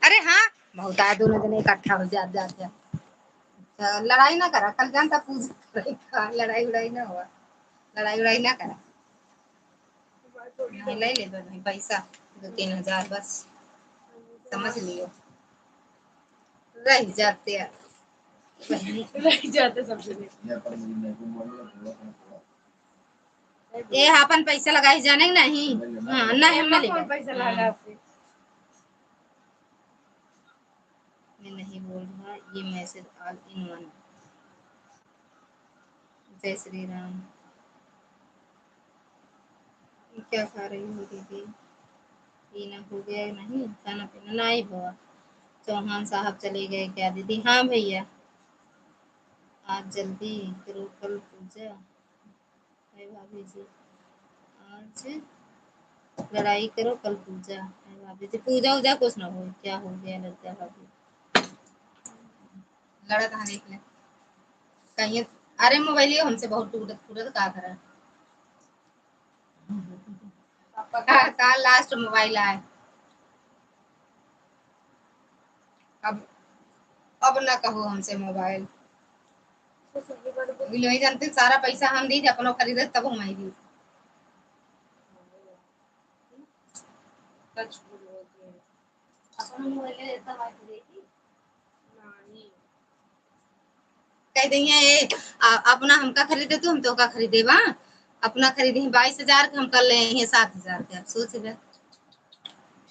अरे हाँ बहुत आए दोनों जने इकट्ठा हो जा लड़ाई ना करा कल जानता पूजा लड़ाई उड़ाई ना हुआ लड़ाई उड़ाई ना करा नहीं ले ले दो नहीं पैसा 2-3 हजार बस समझ लियो रह जाते हैं लग जाते सबसे ये अपन पैसा लगाई जाने नहीं हाँ नहीं हम नहीं कौन पैसा लगा आपसे मैं नहीं बोल रहा ये मैसेज ऑल इन वन जय श्री राम क्या खा रही हो दीदी पीना हो गया नहीं खाना पीना नहीं हुआ चौहान साहब चले गए क्या दीदी हाँ भैया आज जल्दी करो कल पूजा है भाभी जी आज लड़ाई करो कल पूजा है भाभी जी पूजा उजा कुछ ना हो क्या हो गया लड़का भाभी लड़ा कहाँ देख ले कहीं अरे मोबाइल हमसे बहुत टूटत फूटत का करा कहाँ लास्ट मोबाइल आए अब ना कहो हमसे मोबाइल नहीं जानते सारा पैसा हम दी अपनो खरीदे तब हम आई दी सच बोल अपनो मोबाइल ले तब आई देगी नानी कह देंगे ये अपना हमका खरीदे तो हम तो का खरीदे बा अपना खरीदे 22,000 का हम कर ले हैं 7,000 का सोच ले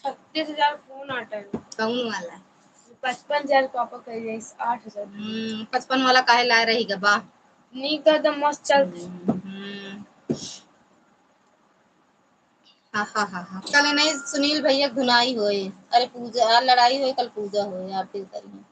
36,000 फोन आता है कौन वाला 55,000 पापा कह 8,000 55 वाला काहे ला रही गा बा नी का एकदम मस्त चलती हाँ हाँ हाँ हाँ, कल नहीं सुनील भैया धुनाई होए, अरे पूजा लड़ाई होए, कल पूजा होए, आप फिर करिए।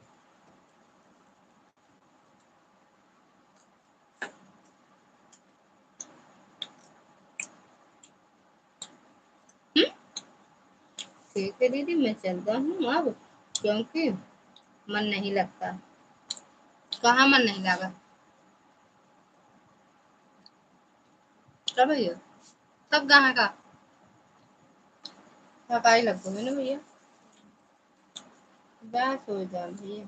ठीक है दीदी, मैं चलता हूँ अब, क्योंकि मन नहीं लगता। कहाँ मन नहीं लगा? क्या भैया, सब कहाँ का थकाई लगता है ना भैया, बस हो जाए भैया,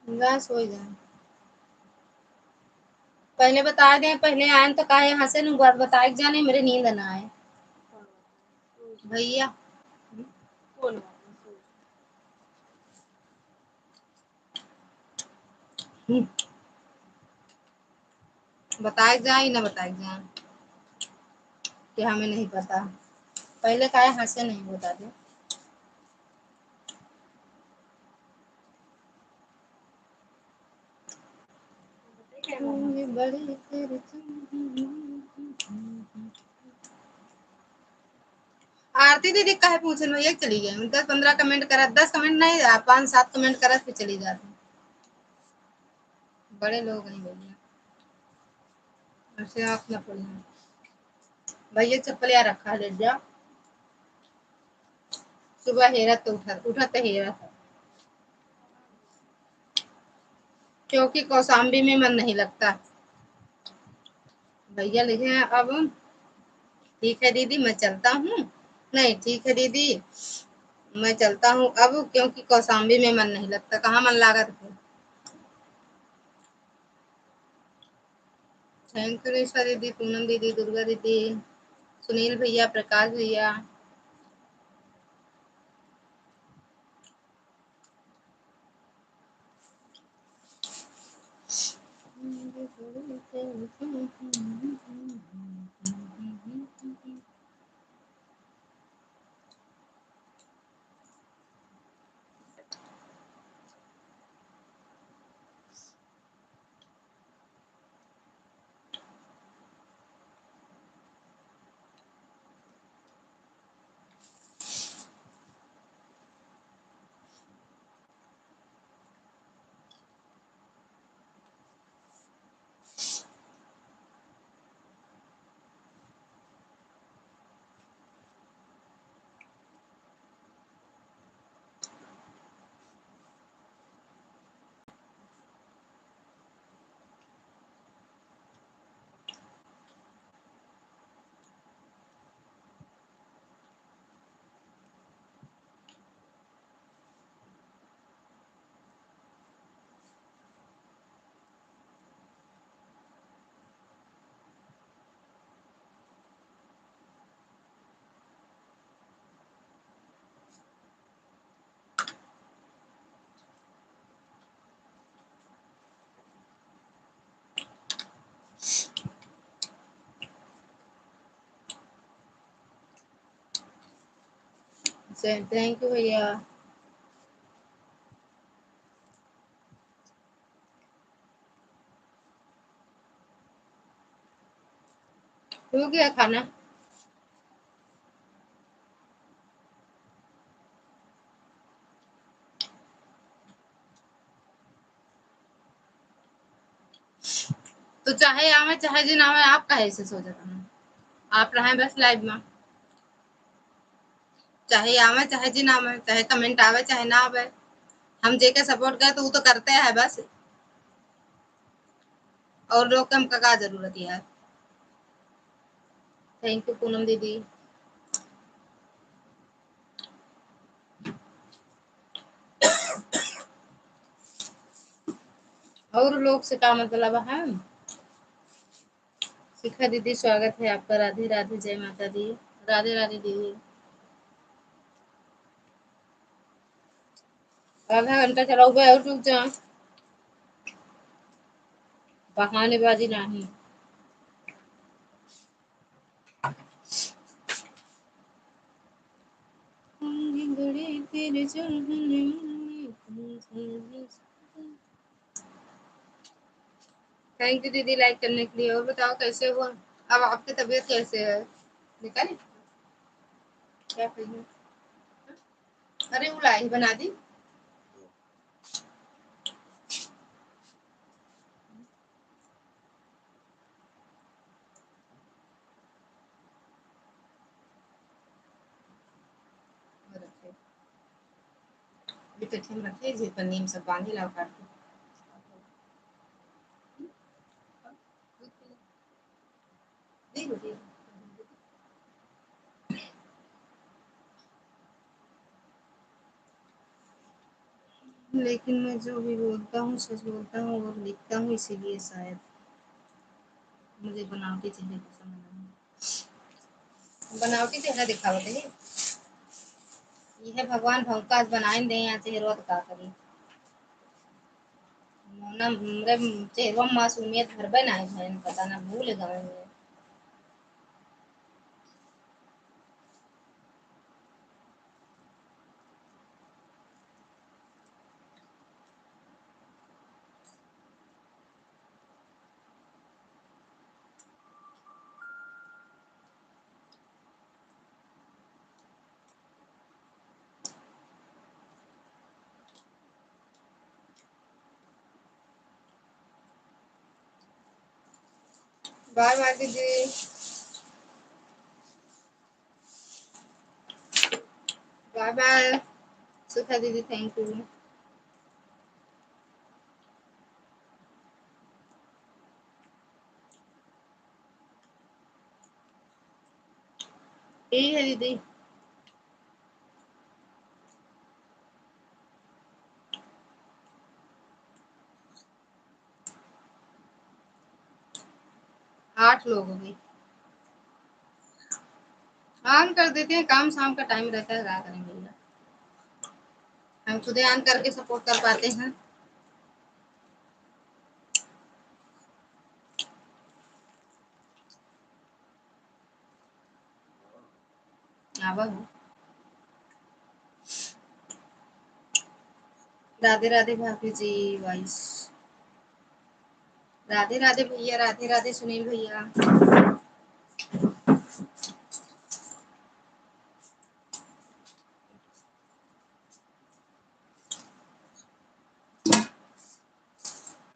बस हो जाए। पहले बता दें, पहले आए तो काहे यहाँ से बात बताए जाने, मेरे नींद ना आए भैया। कौन बताए जाए ना बताए जाए कि हमें नहीं पता, पहले काहे यहाँ से नहीं बता दे। आरती दीदी काहे पूछे भैया, चली गई 10-15 कमेंट करा, 10 कमेंट नहीं 5-7 कमेंट करा फिर चली जाती। बड़े लोग नहीं भैया, ऐसे आँख न पड़ी भैया, चप्पल यहाँ रखा ले जा। सुबह हेरा तो उठा तो हेरा था, क्योंकि कौशाम्बी में मन नहीं लगता। भैया लिखे हैं अब, ठीक है दीदी मैं चलता हूँ, नहीं ठीक है दीदी मैं चलता हूँ अब, क्योंकि कौशाम्बी में मन नहीं लगता। कहाँ मन लगा था? थैंक यू निशा दीदी, पूनम दीदी, दुर्गा दीदी, सुनील भैया, प्रकाश भैया। थैंक यू भैया। हो गया खाना? तो चाहे आवे चाहे जी ना आवे, आप काहे से सोचत हन? आप रहे बस लाइव में, चाहे आवे चाहे जी ना आवे, चाहे कमेंट आवे चाहे ना आवे, हम जेके सपोर्ट करे तो वो तो करते हैं बस, और लोग कम का जरूरत यार। थैंक यू पूनम दीदी। और लोग से का मतलब है? शिखा दीदी स्वागत है आपका, राधे राधे, जय माता दी, राधे राधे दीदी। आधा घंटा चलाऊ गए और रुक जा, बहानेबाजी नहीं। थैंक यू दीदी लाइक करने के लिए। और बताओ कैसे हो? अब आपकी तबीयत कैसे है? निकाली क्या कही? अरे वो लाई बना दी। अभी तो ठीक रखे जी पर नीम सब बांधी लाओ काट के। दी दीदी। लेकिन मैं जो भी बोलता हूँ सच बोलता हूँ और लिखता हूँ, इसीलिए शायद मुझे बनावटी चेहरे पसंद नहीं। बनावटी चेहरा दिखावत है यह भगवान भौकास बनाए दे यहाँ चेहरा तो का करी ना हमरे चेहरा में मासूमियत भरबे ना है पता ना भूल गए मैं। बाय बाय दीदी। बाय बाय सुखा दीदी, थैंक यू। यही है दीदी। आठ लोग हो गए। ऑन कर देते हैं, काम शाम का टाइम रहता है, क्या करेंगे भैया, हम खुद ऑन करके सपोर्ट कर पाते हैं। आवा हो। राधे राधे भाभी जी वाइस। राधे राधे भैया, राधे राधे सुनील भैया।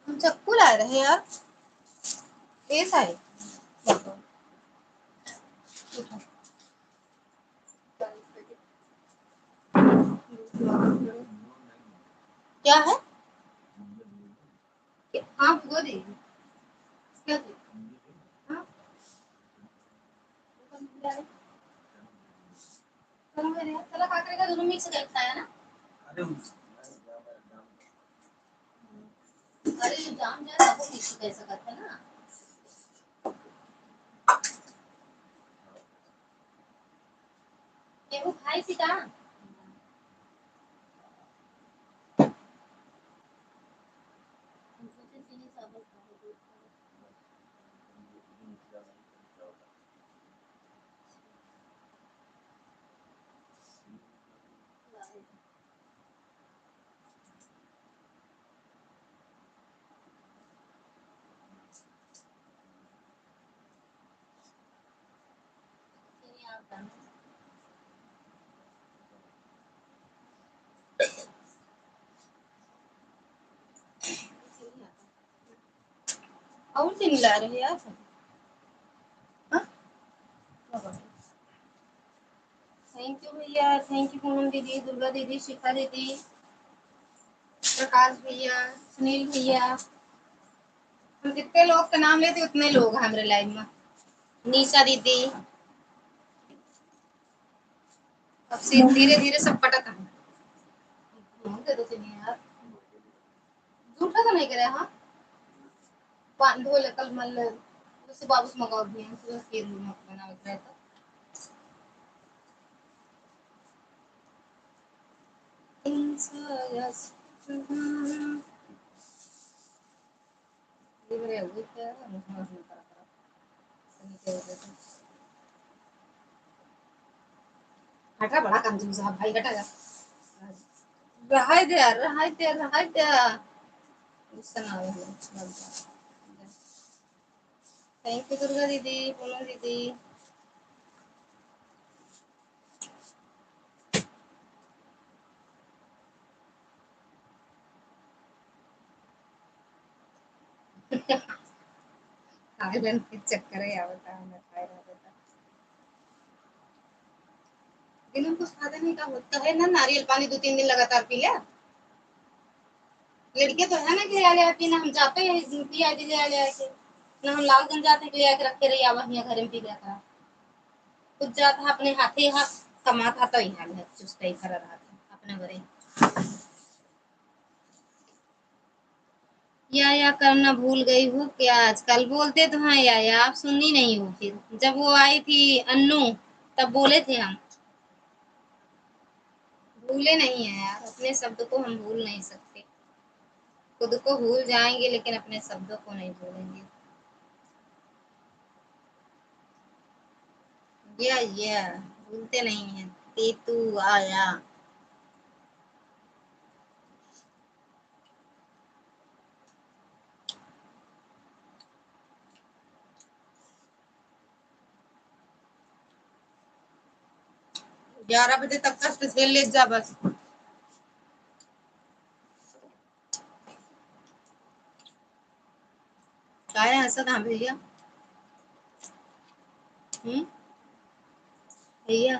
हम चक्कू ला रहे हैं यार, कैसा है? क्या है? हाँ वो दे क्या दे? हाँ चलो खा करेगा दोनों मिक्स करके खाया ना। अरे जो जाम जाए वो मिक्स कैसे करते हैं ना। ये वो खाई थी का? और चीनी ला रहे यार। थैंक यू भैया, थैंक यू पूनम दीदी, दुर्गा दीदी, शिखा दीदी, प्रकाश भैया, सुनील भैया। हम जितने लोग का नाम लेते उतने लोग हैं हमारे लाइव में। निशा दीदी। अब से धीरे धीरे सब पटक है। दे दो चीनी यार, झूठा तो नहीं करे। हाँ पान धो ले कल मल उससे वापस मंगाओ भी हैं तो खीर बना के रहता। हटा बड़ा कंजूस है भाई, हटा जा। रहाय दे यार, रहाय दे, रहाय दे। गुस्सा ना हो। थैंक यू दुर्गा दीदी, पूनम दीदी। थाईलैंड के चक्कर है या बता मैं थाईलैंड बता। दिन कुछ खाते नहीं का होता है ना, नारियल पानी 2-3 दिन लगातार पी लिया। लड़के तो है ना कि ले पीना, हम जाते हैं पिया ले के ना, हम लालगंज जाते ले आके रखे रही वहीं घर में पी लिया था। कुछ जाता अपने हाथे हाथ कमाता तो ही हाल है चुस्ता ही खरा रहा अपने घरे। या करना भूल गई हो क्या, आजकल बोलते तो हाँ या आप सुननी नहीं हो। फिर जब वो आई थी अन्नू तब बोले थे हम, भूले नहीं है यार, अपने शब्द को हम भूल नहीं सकते। खुद को भूल जाएंगे लेकिन अपने शब्दों को नहीं भूलेंगे। या भूलते नहीं है। तेतू आया। ग्यारह बजे तक का स्पेशल ले जा बस। क्या है ऐसा कहाँ भैया? भैया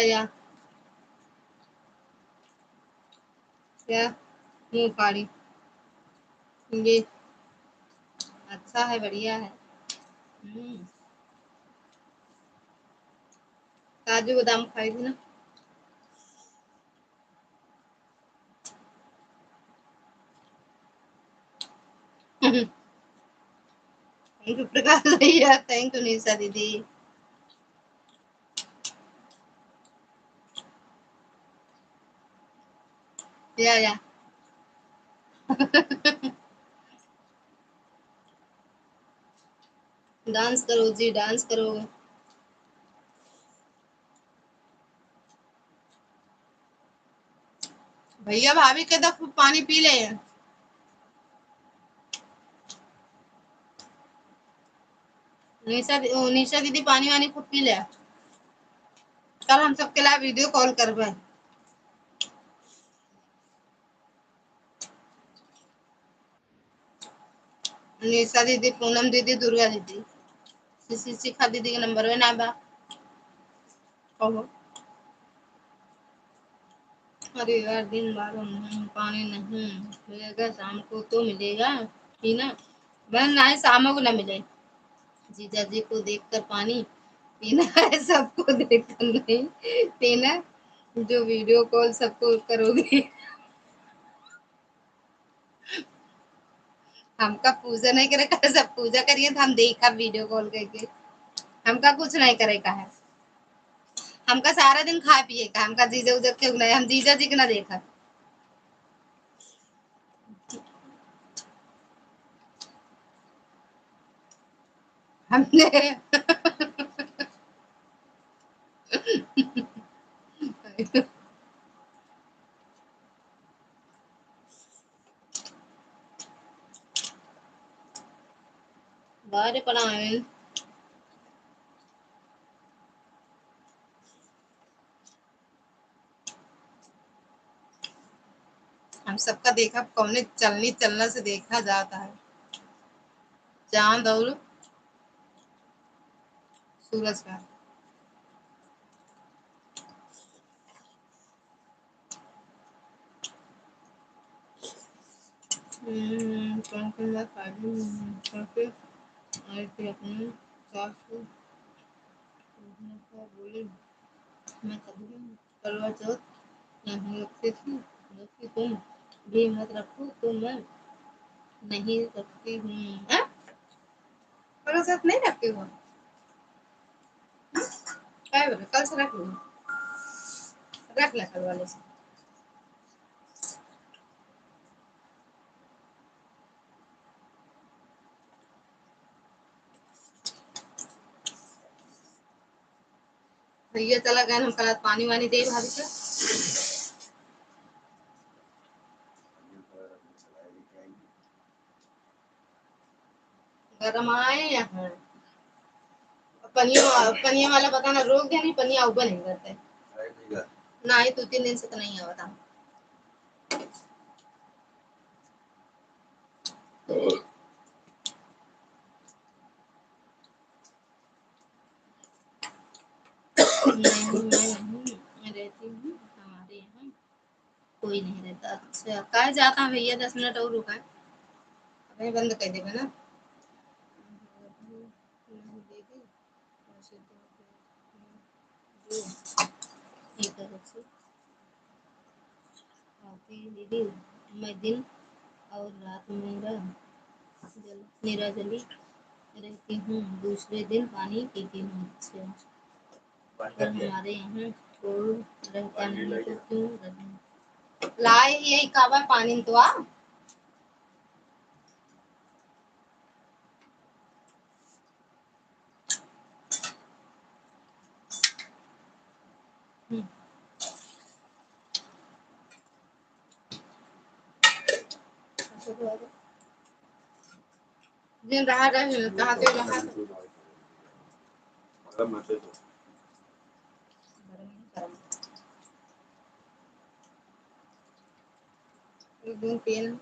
या क्या मुंह फाड़ी। ये अच्छा है, बढ़िया है। काजू बादाम खाएगी ना। थैंक यू प्रकाश भैया, थैंक यू निशा दीदी। या डांस करो जी, डांस करो। भैया भाभी के दफ पानी पी ले। निशा दीदी पानी वानी खूब पी ले। कल हम सबके लिए वीडियो कॉल करबे। निशा दीदी, पूनम दीदी, दुर्गा दीदी, शिखा दीदी के नंबर में ना बा। अरे यार दिन भर पानी नहीं मिलेगा, शाम को तो मिलेगा ही ना। बहन ना शाम को ना मिले। जीजा जी को देखकर पानी पीना है, सबको देखकर नहीं पीना। जो वीडियो कॉल सबको करोगे। हमका पूजा नहीं करे का, सब पूजा करिए तो हम देखा वीडियो कॉल करके। हमका कुछ नहीं करे का है। हमका सारा दिन खा पिए का, हमका जीजा उधर क्यों नहीं, हम जीजा जी के ना देखा हमने। बारे पढ़ाए। हम सबका देखा कौन चलनी चलना से देखा जाता है। चांद और सूरज का। करके आई थी अपने सास को बोली मैं कभी करवा चौथ नहीं रखती थी, जबकि तुम भी मत रखो तो मैं नहीं रखती हूँ। करवा चौथ नहीं रखती हो? क्या बोले कल से रख लो, रख ले कल वाले से। भैया चला गया, हम कल पानी वानी दे भाभी से। गरम आए यहाँ पनिया वाला पता ना रोक दिया, नहीं पनिया ऊपर नहीं करते ना, ही 2-3 दिन से तो नहीं आवा था। मैं रहती हूँ हमारे यहाँ कोई नहीं रहता। अच्छा कहा जाता भैया, 10 मिनट और रुका है, अभी बंद कर देगा ना। दीदी मैं दिन और रात मेरा निराजली रहती हूँ, दूसरे दिन पानी पीती हूँ। अच्छा पर हमारे यहाँ कोई रहता नहीं तो क्यों रहते? लाए यही काबा पानी तो आ दिन रहा कहा तो रहा एक दिन पेन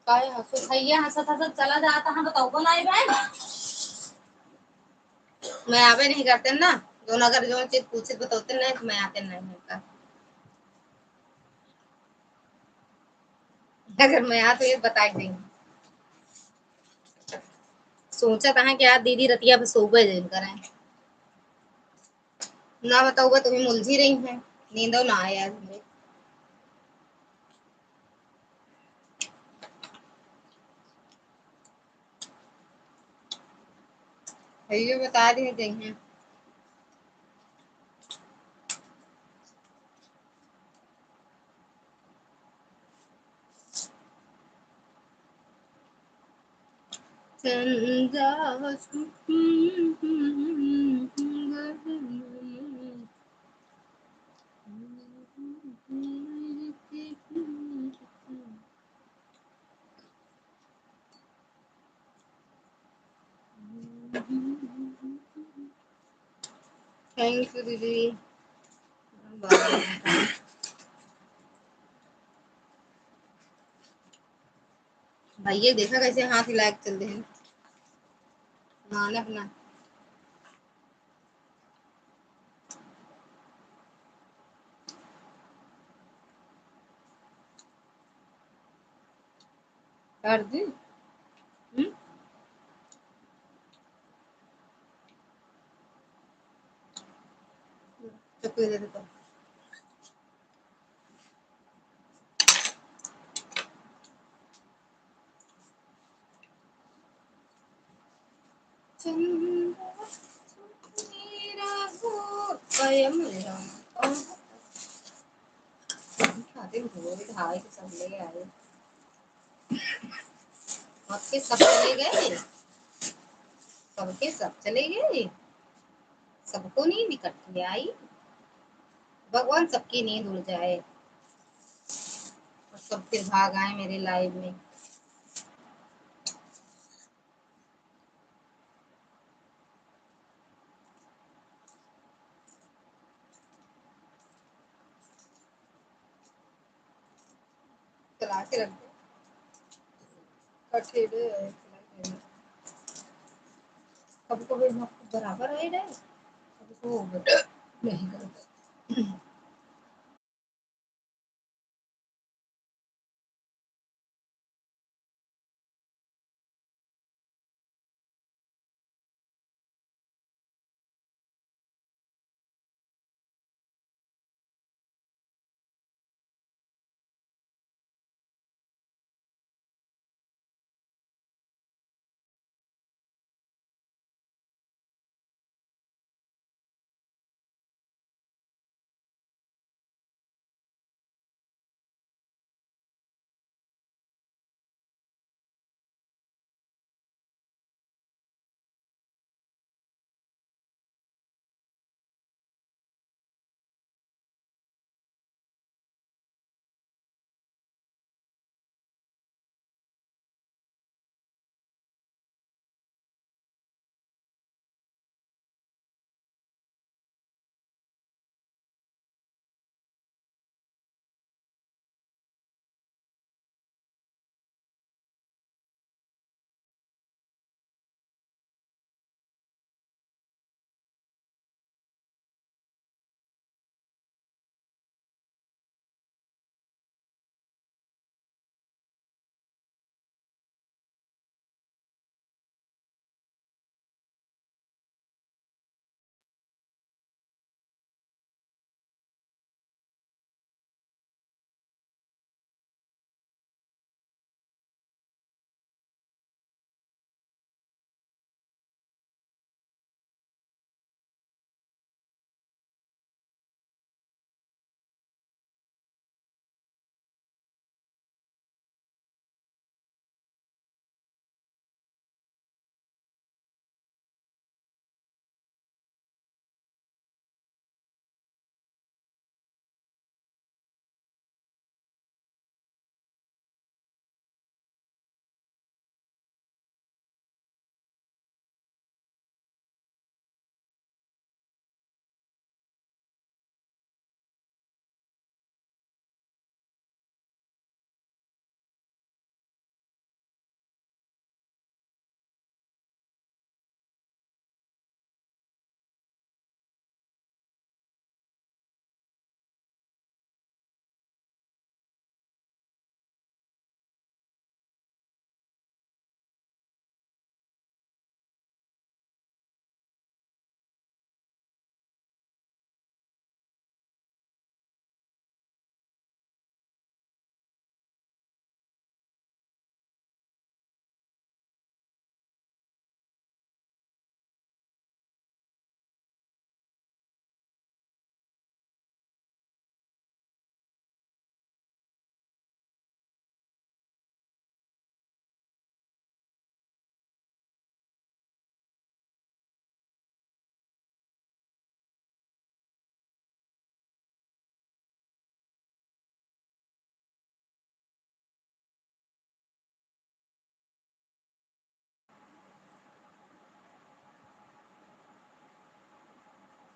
काय हंसो भैया हंसत हंसत चला जाता है, बताओ कौन आई बहन। मैं आवे नहीं करते ना, दोनों अगर जो चीज पूछे बताते नहीं तो मैं आते नहीं है। अगर मैं आ तो ये बता देंगे। सोचा था कि यार दीदी रतिया पे सो गए दिन करें ना, बताऊंगा तुम्हें मुलझी रही है, नींद ना आया आज मुझे। भैया बता दी देंगे चंदा थैंक यू दीदी। भैया देखा कैसे हाथ हिला के चलते हैं मान अपना। कर दी चुप दे देता सब ले आए आपके सब चले गए, सबके सब चले गए, सबको नींद इकट्ठी आई। भगवान सबकी नींद उड़ जाए और सब फिर भाग आए मेरे लाइव में। चला के रख दे सबको बराबर है सबको नहीं करता।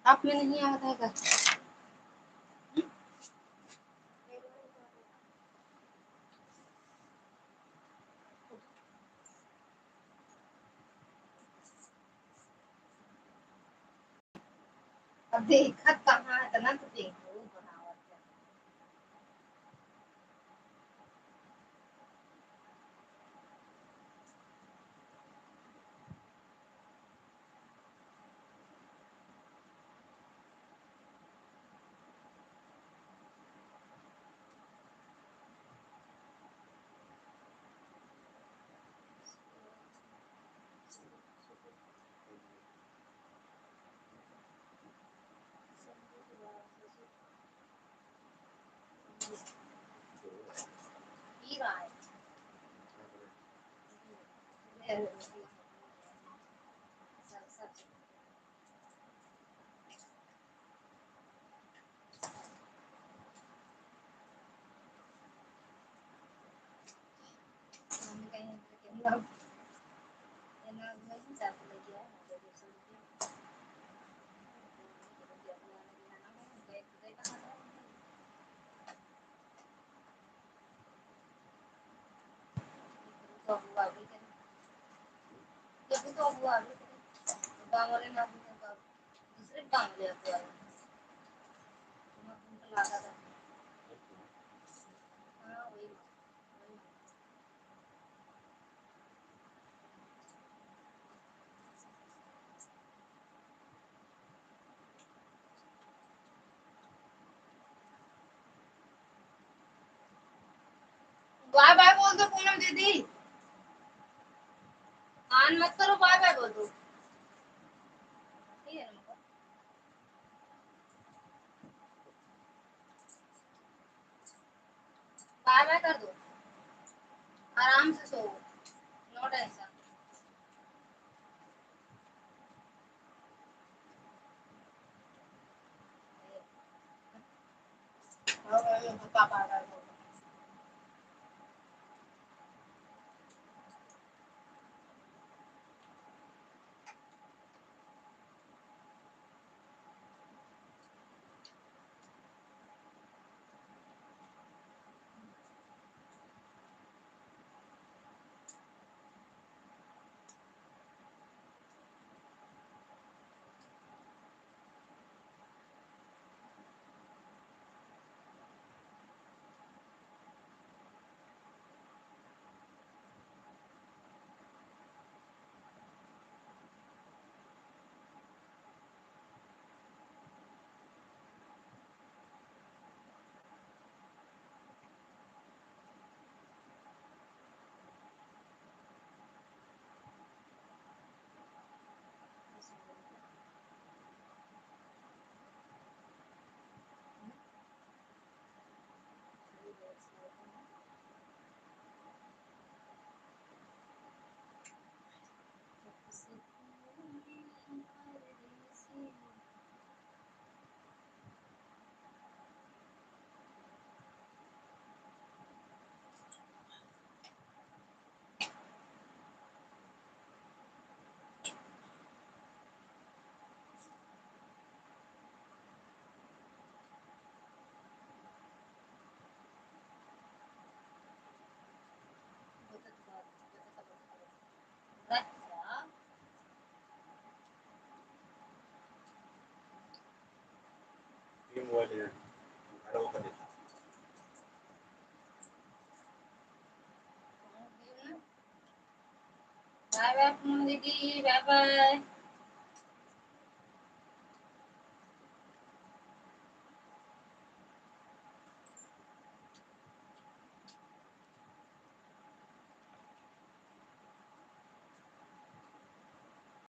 आप में नहीं आता है क्या? अब देखत कहाँ है इतना तो देखो बनावट है। पी रहा है। मम्मी कहीं नहीं जाते लेके आए ना तो दूसरे तो हुआ भी करे ये तो हुआ भी करे गाँव वाले ना दूसरे गाँव ले आते हैं उनको लगा था हाँ वही बाय बाय बोल दो पूनम दीदी ऑन मत करो बाय बाय बोल दो ठीक है ना बाय बाय कर दो आराम से सो नो टेंशन पापा बाय बोल दो टीम वाले घर वो कर बाय बाय पूनम दीदी बाय बाय